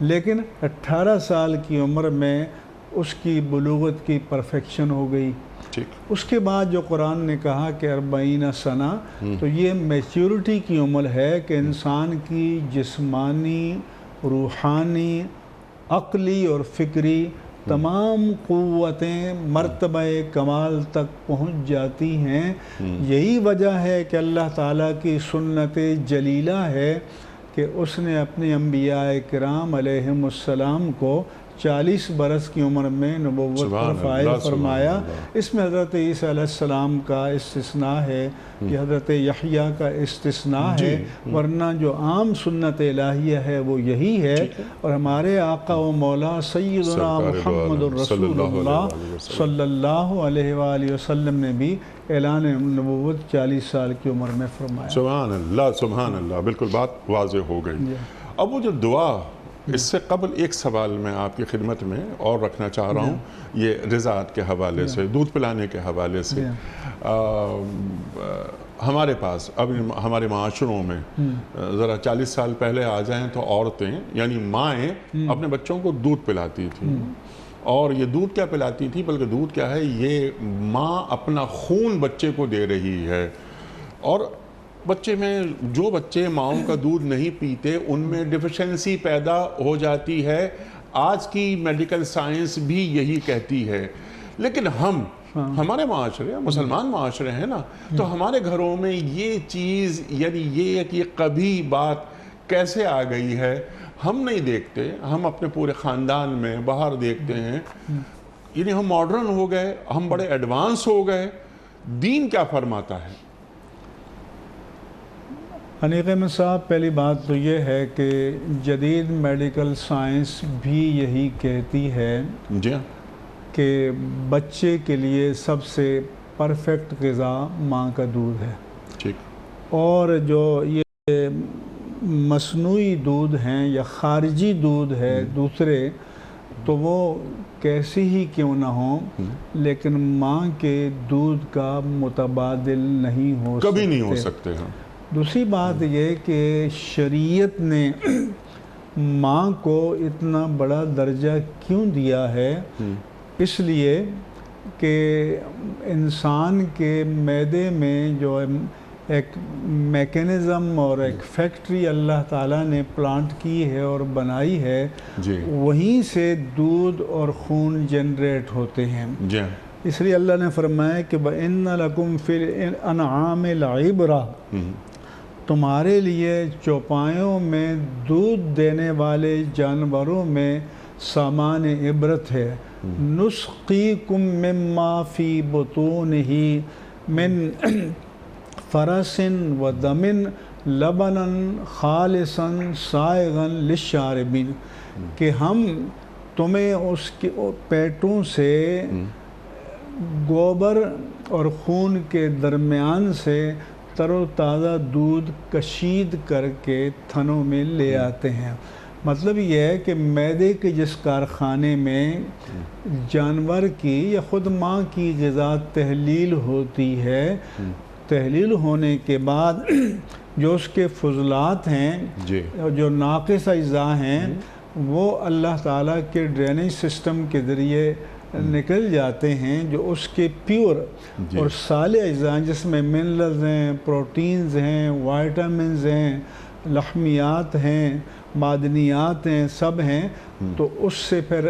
لیکن 18 سال کی عمر میں اس کی بلوغت کی پرفیکشن ہو گئی، ٹھیک، اس کے بعد جو قرآن نے کہا کہ 40 سنہ، تو یہ میچورٹی کی عمر ہے کہ انسان کی جسمانی، روحانی، عقلی اور فکری تمام قوتیں مرتبہ کمال تک پہنچ جاتی ہیں۔ یہی وجہ ہے کہ اللہ تعالیٰ کی سنت جلیلہ ہے کہ اس نے اپنے انبیاء کرام علیہم السلام کو 40 برس کی عمر میں نبوت پر فائز فرمایا۔ اس میں حضرت عیسیٰ علیہ السلام کا استثناء ہے، کہ حضرت یحییٰ کا استثناء ہے، ورنہ جو عام سنت الہیہ ہے وہ یہی ہے۔ اور ہمارے آقا و مولا سیدنا محمد الرسول اللہ صلی اللہ علیہ وآلہ وسلم نے بھی اعلان نبوت 40 سال کی عمر میں فرمایا۔ سبحان اللہ، سبحان اللہ، بالکل بات واضح ہو گئی۔ اب وہ جو دعا، اس سے قبل ایک سوال میں آپ کی خدمت میں اور رکھنا چاہ رہا ہوں، یہ رضاعت کے حوالے سے، دودھ پلانے کے حوالے سے۔ ہمارے پاس اب ہمارے معاشروں میں ذرا 40 سال پہلے آ جائیں تو عورتیں یعنی مائیں اپنے بچوں کو دودھ پلاتی تھیں، اور یہ دودھ کیا پلاتی تھی، بلکہ دودھ کیا ہے، یہ ماں اپنا خون بچے کو دے رہی ہے۔ اور بچے میں جو بچے ماؤں کا دودھ نہیں پیتے ان میں ڈیفیشنسی پیدا ہو جاتی ہے، آج کی میڈیکل سائنس بھی یہی کہتی ہے۔ لیکن ہمارے معاشرے مسلمان معاشرے ہیں نا، تو ہمارے گھروں میں یہ چیز یعنی یہ کہ کبھی بات کیسے آ گئی ہے ہم نہیں دیکھتے۔ ہم اپنے پورے خاندان میں باہر دیکھتے ہیں، یعنی ہم ماڈرن ہو گئے، ہم بڑے ایڈوانس ہو گئے۔ دین کیا فرماتا ہے؟ حنیق احمد صاحب، پہلی بات تو یہ ہے کہ جدید میڈیکل سائنس بھی یہی کہتی ہے جی ہاں، کہ بچے کے لیے سب سے پرفیکٹ غذا ماں کا دودھ ہے۔ ٹھیک، اور جو یہ مصنوعی دودھ ہیں یا خارجی دودھ ہے دوسرے، تو وہ کیسی ہی کیوں نہ ہوں، لیکن ماں کے دودھ کا متبادل نہیں ہو سکتے، کبھی نہیں ہو سکتے ہیں۔ دوسری بات یہ کہ شریعت نے ماں کو اتنا بڑا درجہ کیوں دیا ہے؟ اس لیے کہ انسان کے معدے میں جو ایک میکینزم اور ایک فیکٹری اللہ تعالیٰ نے پلانٹ کی ہے اور بنائی ہے، وہیں سے دودھ اور خون جنریٹ ہوتے ہیں۔ اس لیے اللہ نے فرمایا کہ وَإِنَّ لَكُمْ فِي الْأَنْعَامِ لَعِبْرَةً، تمہارے لیے چوپایوں میں دودھ دینے والے جانوروں میں سامان عبرت ہے۔ نسقیکم مما فی بطونہ من فرس و دم لبنا خالصا سائغا للشاربین، کہ ہم تمہیں اس کے پیٹوں سے گوبر اور خون کے درمیان سے تر و تازہ دودھ کشید کر کے تھنوں میں لے آتے ہیں۔ مطلب یہ ہے کہ معدے کے جس کارخانے میں جانور کی یا خود ماں کی غذا تحلیل ہوتی ہے، تحلیل ہونے کے بعد جو اس کے فضلات ہیں، جو ناقص اجزاء ہیں، وہ اللہ تعالیٰ کے ڈرینیج سسٹم کے ذریعے نکل جاتے ہیں، جو اس کے پیور اور صالح اجزاء ہیں، جس میں منرلز ہیں، پروٹینز ہیں، وائٹامنز ہیں، لحمیات ہیں، معدنیات ہیں، سب ہیں۔ تو اس سے پھر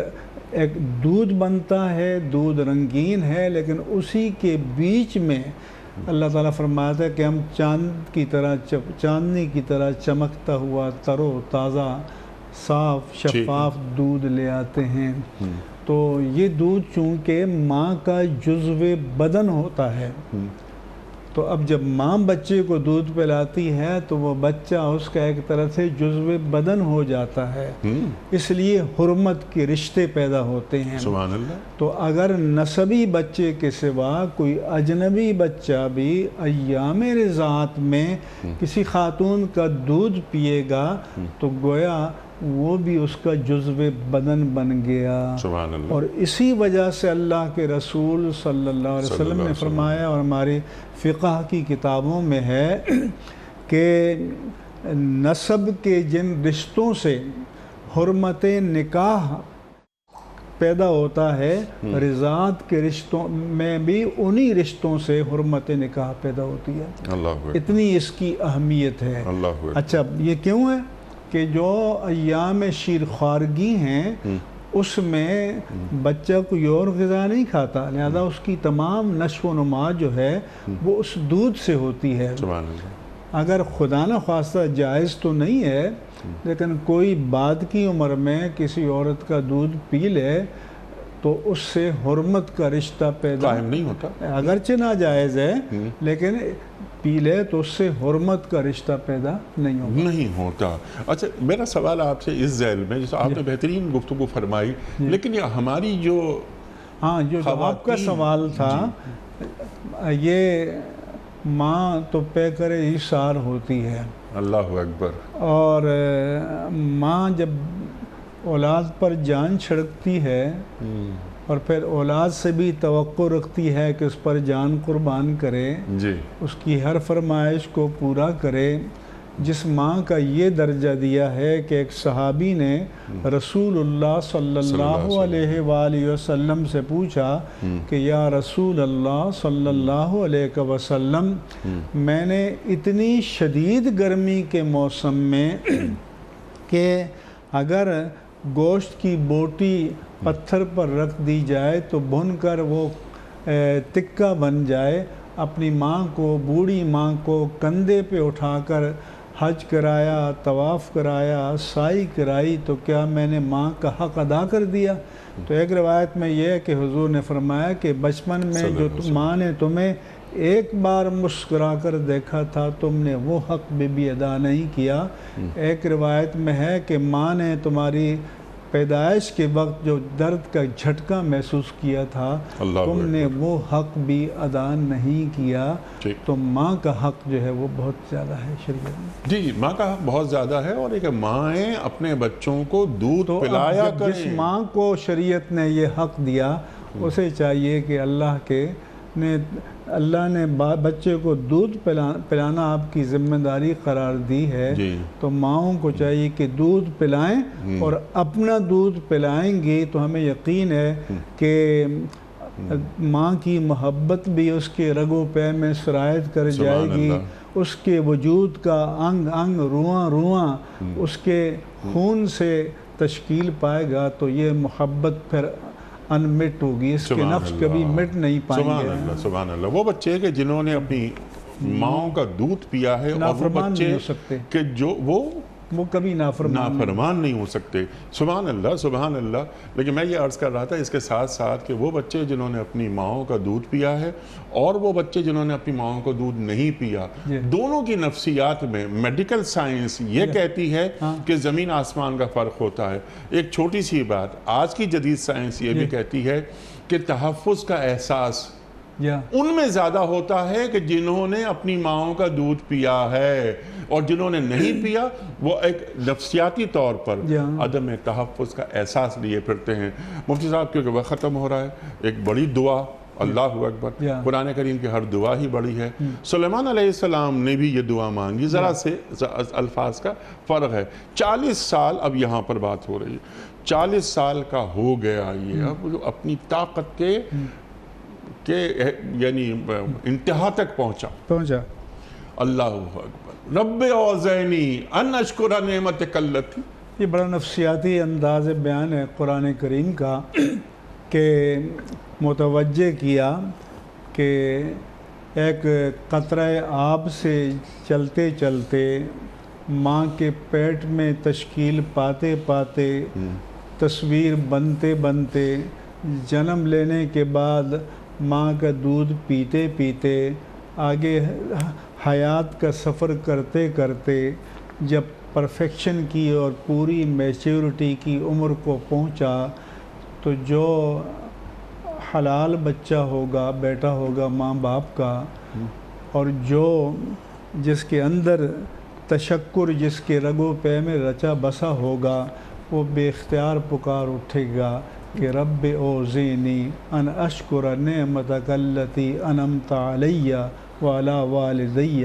ایک دودھ بنتا ہے، دودھ رنگین ہے، لیکن اسی کے بیچ میں اللہ تعالیٰ فرماتا ہے کہ ہم چاندنی کی طرح چمکتا ہوا تر و تازہ صاف شفاف دودھ لے آتے ہیں۔ تو یہ دودھ چونکہ ماں کا جزو بدن ہوتا ہے، تو اب جب ماں بچے کو دودھ پلاتی ہے تو وہ بچہ اس کا ایک طرح سے جزو بدن ہو جاتا ہے، اس لیے حرمت کے رشتے پیدا ہوتے ہیں۔ سبحان اللہ۔ تو اگر نسبی بچے کے سوا کوئی اجنبی بچہ بھی ایام رضاعت میں کسی خاتون کا دودھ پیے گا تو گویا وہ بھی اس کا جزو بدن بن گیا۔ سبحان اللہ۔ اور اسی وجہ سے اللہ کے رسول صلی اللہ علیہ وسلم نے فرمایا، اور ہماری فقہ کی کتابوں میں ہے کہ نسب کے جن رشتوں سے حرمت نکاح پیدا ہوتا ہے رضاعت کے رشتوں میں بھی انہی رشتوں سے حرمت نکاح پیدا ہوتی ہے. اللہ اکبر. اتنی اس کی اہمیت ہے. اللہ اکبر. اچھا یہ کیوں ہے کہ جو ایام شیرخوارگی ہیں اس میں بچہ کوئی اور غذا نہیں کھاتا، لہذا اس کی تمام نشو و نما جو ہے وہ اس دودھ سے ہوتی ہے. سبحان اللہ. اگر خدا نخواستہ جائز تو نہیں ہے، لیکن کوئی بعد کی عمر میں کسی عورت کا دودھ پی لے تو اس سے حرمت کا رشتہ پیدا قائم نہیں ہوتا. اگرچہ ناجائز ہے لیکن پی لے تو اس سے حرمت کا رشتہ پیدا نہیں ہوتا. اچھا میرا سوال آپ سے اس ذیل میں، جیسے آپ نے بہترین گفتگو فرمائی، لیکن یہ ہماری جو جو آپ کا سوال تھا، یہ ماں تو پے کرے ایثار ہوتی ہے. اللہ اکبر. اور ماں جب اولاد پر جان چھڑکتی ہے اور پھر اولاد سے بھی توقع رکھتی ہے کہ اس پر جان قربان کرے، اس کی ہر فرمائش کو پورا کرے. جس ماں کا یہ درجہ دیا ہے کہ ایک صحابی نے رسول اللہ صلی اللہ علیہ وآلہ وسلم سے پوچھا کہ یا رسول اللہ صلی اللہ علیہ وسلم، میں نے اتنی شدید گرمی کے موسم میں کہ اگر گوشت کی بوٹی پتھر پر رکھ دی جائے تو بھن کر وہ تکہ بن جائے، اپنی ماں کو، بوڑھی ماں کو کندھے پہ اٹھا کر حج کرایا، طواف کرایا، سائی کرائی، تو کیا میں نے ماں کا حق ادا کر دیا؟ تو ایک روایت میں یہ ہے کہ حضور نے فرمایا کہ بچپن میں جو ماں نے تمہیں ایک بار مسکرا کر دیکھا تھا تم نے وہ حق بھی ادا نہیں کیا. ایک روایت میں ہے کہ ماں نے تمہاری پیدائش کے وقت جو درد کا جھٹکا محسوس کیا تھا تم نے وہ حق بھی ادا نہیں کیا. تو ماں کا حق جو ہے وہ بہت زیادہ ہے شریعت میں. جی ماں کا حق بہت زیادہ ہے، اور ایک مائیں اپنے بچوں کو دودھ پلایا کریں. جس ماں کو شریعت نے یہ حق دیا اسے چاہیے کہ اللہ نے بچے کو دودھ پلانا آپ کی ذمہ داری قرار دی ہے، تو ماؤں کو چاہیے کہ دودھ پلائیں، اور اپنا دودھ پلائیں گی تو ہمیں یقین ہے کہ ماں کی محبت بھی اس کے رگ و پے میں سرایت کر جائے گی، اس کے وجود کا انگ انگ رواں رواں اس کے خون سے تشکیل پائے گا، تو یہ محبت پھر انمٹ ہوگی، اس کے نقش کبھی مٹ نہیں پائیں گے. سبحان اللہ. سبحان اللہ. وہ بچے کہ جنہوں نے اپنی ماؤں کا دودھ پیا ہے، اور وہ بچے کہ جو وہ کبھی نافرمان نہیں ہو سکتے. سبحان اللہ. سبحان اللہ. لیکن میں یہ عرض کر رہا تھا اس کے ساتھ ساتھ کہ وہ بچے جنہوں نے اپنی ماؤں کا دودھ پیا ہے اور وہ بچے جنہوں نے اپنی ماؤں کا دودھ نہیں پیا، دونوں کی نفسیات میں میڈیکل سائنس یہ کہتی ہے کہ زمین آسمان کا فرق ہوتا ہے. ایک چھوٹی سی بات، آج کی جدید سائنس یہ بھی کہتی ہے کہ تحفظ کا احساس ان میں زیادہ ہوتا ہے کہ جنہوں نے اپنی ماؤں کا دودھ پیا ہے، اور جنہوں نے نہیں پیا وہ ایک نفسیاتی طور پر عدم تحفظ کا احساس لیے پھرتے ہیں. مفتی صاحب کیونکہ وقت ختم ہو رہا ہے، ایک بڑی دعا، اللہ اکبر، قرآن کریم کی ہر دعا ہی بڑی ہے. سلیمان علیہ السلام نے بھی یہ دعا مانگی، ذرا سے الفاظ کا فرق ہے. 40 سال اب یہاں پر بات ہو رہی ہے، 40 سال کا ہو گیا یہ، اب جو اپنی طاقت کے یعنی انتہا تک پہنچا. اللہ اکبر. رب اوزعنی ان اشکر نعمتک اللتی. یہ بڑا نفسیاتی انداز بیان ہے قرآن کریم کا، کہ متوجہ کیا کہ ایک قطرہ آب سے چلتے چلتے، ماں کے پیٹ میں تشکیل پاتے پاتے، تصویر بنتے بنتے، جنم لینے کے بعد ماں کا دودھ پیتے پیتے، آگے حیات کا سفر کرتے کرتے جب پرفیکشن کی اور پوری میچورٹی کی عمر کو پہنچا، تو جو حلال بچہ ہوگا، بیٹا ہوگا ماں باپ کا، اور جس کے اندر تشکر، جس کے رگ و پے میں رچا بسا ہوگا، وہ بے اختیار پکار اٹھے گا کہ رب اوزعنی ان اشکر نعمتک اللتی انعمت علی وعلی والدی.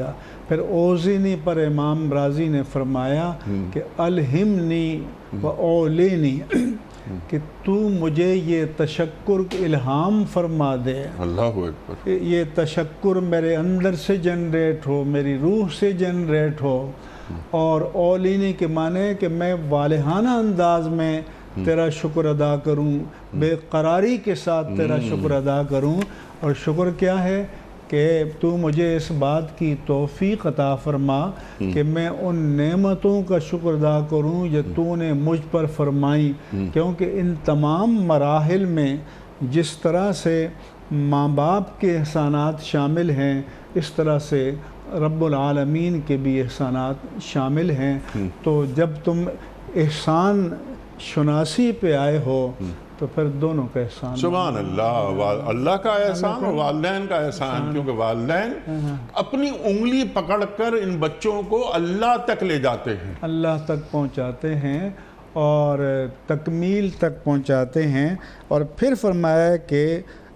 پھر اوزعنی پر امام راضی نے فرمایا کہ الہمنی و اولینی، کہ تو مجھے یہ تشکر الہام فرما دے، اللہ اکبر، یہ تشکر میرے اندر سے جنریٹ ہو، میری روح سے جنریٹ ہو، اور اولینی کے معنی کہ میں والہانہ انداز میں تیرا شکر ادا کروں، بے قراری کے ساتھ تیرا شکر ادا کروں۔ اور شکر کیا ہے کہ تو مجھے اس بات کی توفیق عطا فرما کہ میں ان نعمتوں کا شکر ادا کروں جو تو نے مجھ پر فرمائی، کیونکہ ان تمام مراحل میں جس طرح سے ماں باپ کے احسانات شامل ہیں، اس طرح سے رب العالمین کے بھی احسانات شامل ہیں۔ تو جب تم احسان شناسی پہ آئے ہو تو پھر دونوں کا احسان، سبحان اللہ، اللہ کا احسان اور والدین کا احسان، کیونکہ والدین اپنی انگلی پکڑ کر ان بچوں کو اللہ تک لے جاتے ہیں، اللہ تک پہنچاتے ہیں اور تکمیل تک پہنچاتے ہیں۔ اور پھر فرمایا کہ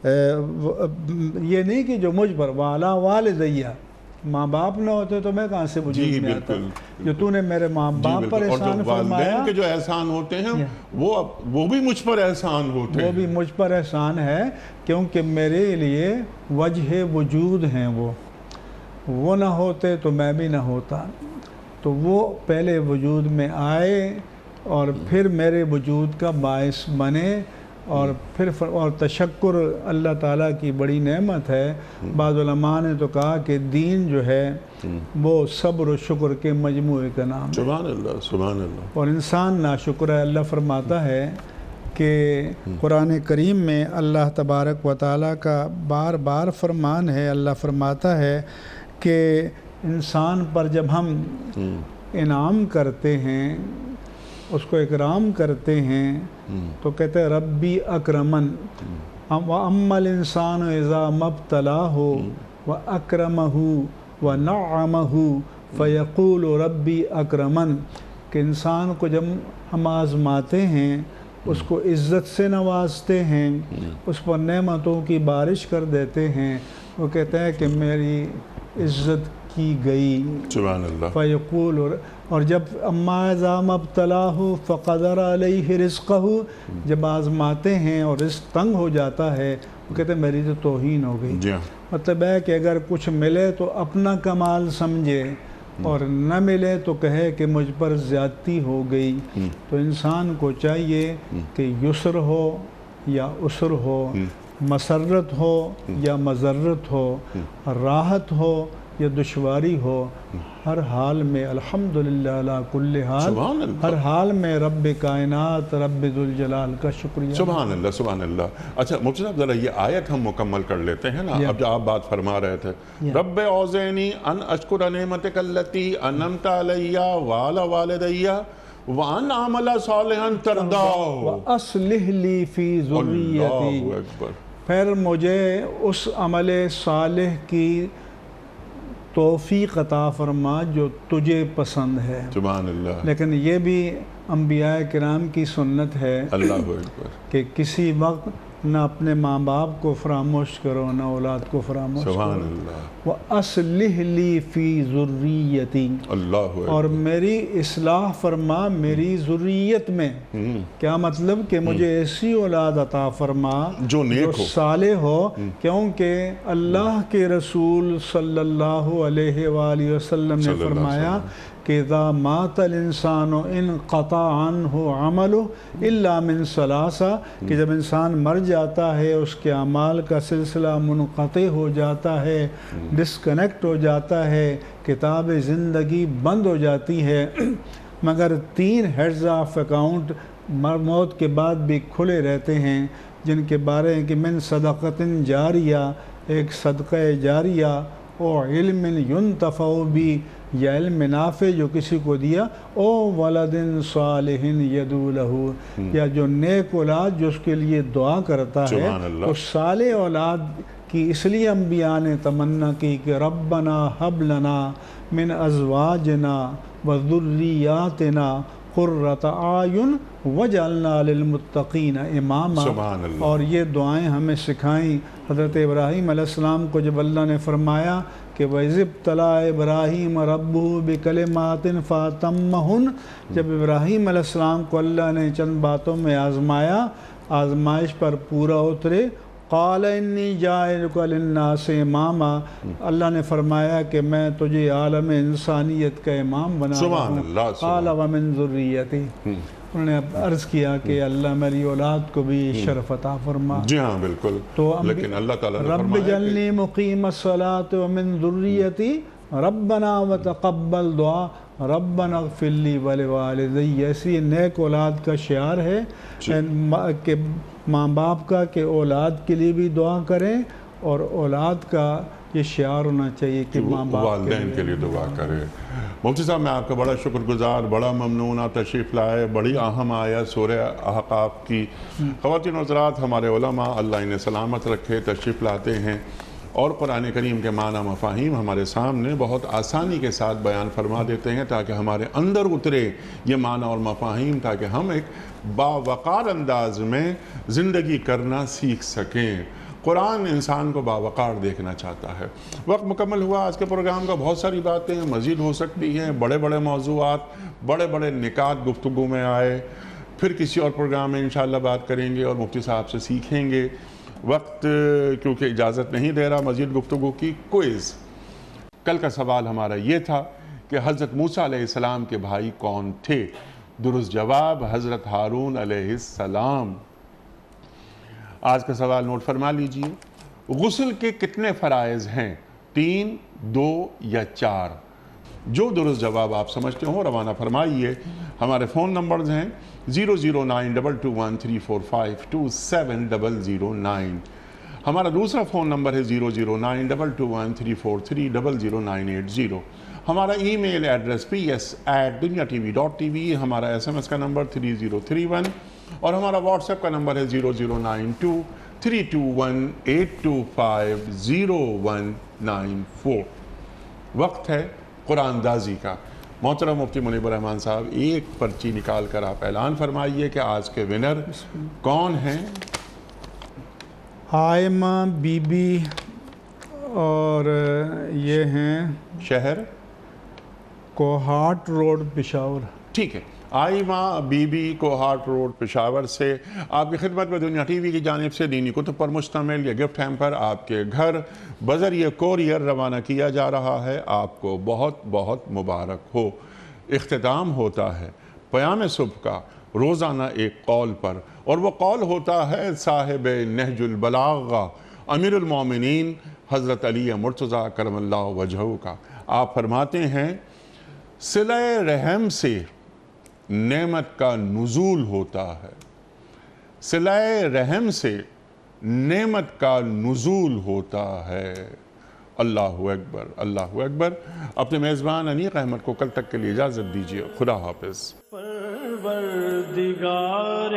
یہ نہیں کہ جو مجھ پر والا والدیہ، ماں باپ نہ ہوتے تو میں کہاں سے وجود میں آتا، جو تو نے میرے ماں باپ پر احسان فرمایا، والدین کے جو احسان ہوتے ہیں وہ بھی مجھ پر احسان ہوتے ہیں، وہ بھی مجھ پر احسان ہے، کیونکہ میرے لیے وجہ وجود ہیں، وہ نہ ہوتے تو میں بھی نہ ہوتا، تو وہ پہلے وجود میں آئے اور پھر میرے وجود کا باعث بنے، اور پھر تشکر اللہ تعالیٰ کی بڑی نعمت ہے۔ بعض علماء نے تو کہا کہ دین جو ہے وہ صبر و شکر کے مجموعے کا نام ہے۔ سبحان اللہ، سبحان اللہ۔ اور انسان ناشکر ہے۔ اللہ فرماتا ہے کہ قرآن کریم میں اللہ تبارک و تعالیٰ کا بار بار فرمان ہے، اللہ فرماتا ہے کہ انسان پر جب ہم انعام کرتے ہیں، اس کو اکرام کرتے ہیں، تو کہتے ہیں ربی اکرمن، وَأَمَّا الْإِنسَانُ إِذَا مَا ابْتَلَاهُ وَأَكْرَمَهُ وَنَعَّمَهُ فَيَقُولُ رَبِّي أَكْرَمَنِ، کہ انسان کو جب ہم آزماتے ہیں، اس کو عزت سے نوازتے ہیں، اس پر نعمتوں کی بارش کر دیتے ہیں، وہ کہتا ہے کہ میری عزت کی گئی، سبحان اللہ۔ فیقول، اور جب اما اذا ما ابتلاہ فقدر علیہ رزقہ، جب آزماتے ہیں اور رزق تنگ ہو جاتا ہے، وہ کہتے ہیں میری تو توہین ہو گئی۔ مطلب ہے کہ اگر کچھ ملے تو اپنا کمال سمجھے، اور نہ ملے تو کہے کہ مجھ پر زیادتی ہو گئی۔ تو انسان کو چاہیے کہ یسر ہو یا عسر ہو، مسرت ہو یا مضرت ہو، راحت ہو یا دشواری ہو، ہر حال میں الحمدللہ علی کل حال، ہر حال میں رب کائنات رب ذوالجلال کا شکریہ۔ سبحان اللہ، سبحان اللہ۔ اچھا مفتی صاحب ذرا یہ آیت ہم مکمل کر لیتے ہیں نا، اب جو آپ بات فرما رہے تھے، رب اوزعنی ان اشکر نعمتک التی انعمت علی وعلی والدی وان اعمل صالحا ترضاہ واصلح لی فی ذریتی، اللہ اکبر، پھر مجھے اس عمل صالح کی توفیق عطا فرما جو تجھے پسند ہے۔ سبحان اللہ۔ لیکن یہ بھی انبیاء کرام کی سنت ہے اللہ اکبر، کہ کسی وقت نہ اپنے ماں باپ کو فراموش کرو، نہ اولاد کو فراموش سبحان کرو۔ اللہ، وَأَصْلِحْ لِي فِي ذُرِّيَّتِي، اللہ اکبر، اور میری اصلاح فرما میری ذریت میں۔ کیا مطلب کہ مجھے ایسی اولاد عطا فرما جو نیک ہو، صالح ہو، کیونکہ اللہ کے رسول صلی اللہ علیہ وآلہ وسلم نے فرمایا کہ اذا مات الانسان انقطع عنہ عملہ الا من ثلاثہ، کہ جب انسان مر جاتا ہے اس کے اعمال کا سلسلہ منقطع ہو جاتا ہے، ڈسکنیکٹ ہو جاتا ہے، کتاب زندگی بند ہو جاتی ہے، مگر 3 ہیڈز آف اکاؤنٹ موت کے بعد بھی کھلے رہتے ہیں، جن کے بارے ہیں کہ من صدقۃ جاریہ، ایک صدقہ جاریہ، او علم ینتفع بھی، یا علم نافع جو کسی کو دیا، او ولد صالح یدعو لہ، یا جو نیک اولاد جو اس کے لیے دعا کرتا ہے۔ تو صالح اولاد کی اس لیے انبیاء نے تمنا کی کہ ربنا حب لنا من ازواجنا وذریاتنا قرۃ اعین وجعلنا للمتقین اماما، اور یہ دعائیں ہمیں سکھائیں۔ حضرت ابراہیم علیہ السلام کو جب اللہ نے فرمایا کہ وَإِذِ ابْتَلَىٰ إِبْرَاهِيمَ رَبُّهُ بِكَلِمَاتٍ فَأَتَمَّهُنَّ، جب ابراہیم علیہ السلام کو اللہ نے چند باتوں میں آزمایا، آزمائش پر پورا اترے، قَالَ إِنِّي جَاعِلُكَ لِلنَّاسِ إِمَامًا، اللہ نے فرمایا کہ میں تجھے عالم انسانیت کا امام بنا رہا سبحان ہوں۔ اللہ، قَالَ وَمِن ذُرِّيَّتِي، انہوں نے عرض کیا کہ اللہ میری اولاد کو بھی شرف عطا فرما۔ جی ہاں بالکل، تو لیکن اللہ تعالیٰ نے رب فرمایا جعلنی مقیم الصلاۃ ومن ذریتی ربنا وتقبل دعا ربنا اغفر لی ولوالدی، ایسی نیک اولاد کا شعار ہے کہ ماں باپ کا کہ اولاد کے لیے بھی دعا کریں، اور اولاد کا یہ شعار ہونا چاہیے کہ ماں باپ والدین کے لیے دعا کرے۔ مفتی صاحب میں آپ کا بڑا شکر گزار، بڑا ممنون آپ تشریف لائے، بڑی اہم آیت سورہ احقاف کی۔ خواتین و حضرات، ہمارے علماء اللہ انہیں سلامت رکھے تشریف لاتے ہیں اور قرآن کریم کے معنی مفاہیم ہمارے سامنے بہت آسانی کے ساتھ بیان فرما دیتے ہیں تاکہ ہمارے اندر اترے یہ معنی اور مفاہیم، تاکہ ہم ایک باوقار انداز میں زندگی کرنا سیکھ سکیں۔ قرآن انسان کو باوقار دیکھنا چاہتا ہے۔ وقت مکمل ہوا آج کے پروگرام کا، بہت ساری باتیں مزید ہو سکتی ہیں، بڑے بڑے موضوعات، بڑے بڑے نکات گفتگو میں آئے، پھر کسی اور پروگرام میں انشاءاللہ بات کریں گے اور مفتی صاحب سے سیکھیں گے۔ وقت کیونکہ اجازت نہیں دے رہا مزید گفتگو کی، کوئز۔ کل کا سوال ہمارا یہ تھا کہ حضرت موسیٰ علیہ السلام کے بھائی کون تھے؟ درست جواب حضرت ہارون علیہ السلام۔ آج کا سوال نوٹ فرما لیجئے، غسل کے کتنے فرائض ہیں؟ 3، 2 یا 4؟ جو درست جواب آپ سمجھتے ہوں روانہ فرمائیے۔ ہمارے فون نمبرز ہیں 0092213452709، ہمارا دوسرا فون نمبر ہے 009221343000980، ہمارا ای میل ایڈریس ps@dunyatv.tv، ہمارا SMS کا نمبر 3031، اور ہمارا واٹس ایپ کا نمبر ہے 0092321825019 وقت ہے قرآن دازی کا۔ محترم مفتی منیب الرحمان صاحب، ایک پرچی نکال کر آپ اعلان فرمائیے کہ آج کے ونر کون ہیں؟ آئمہ بی بی، اور یہ ہیں شہر کوہاٹ روڈ پشاور۔ ٹھیک ہے، آئمہ بی بی کوہاٹ روڈ پشاور سے آپ کی خدمت میں دنیا ٹی وی کی جانب سے دینی کتب پر مشتمل یہ گفٹ ہیمپر آپ کے گھر بذریعہ کوریئر روانہ کیا جا رہا ہے۔ آپ کو بہت بہت مبارک ہو۔ اختتام ہوتا ہے پیام صبح کا روزانہ ایک قول پر، اور وہ قول ہوتا ہے صاحب نہج البلاغہ امیر المومنین حضرت علی مرتضیٰ کرم اللہ وجہہ کا۔ آپ فرماتے ہیں، صلہ رحم سے نعمت کا نزول ہوتا ہے، صلہ رحم سے نعمت کا نزول ہوتا ہے۔ اللہ اکبر، اللہ اکبر۔ اپنے میزبان انیق احمد کو کل تک کے لیے اجازت دیجیے۔ خدا حافظ۔ پروردگار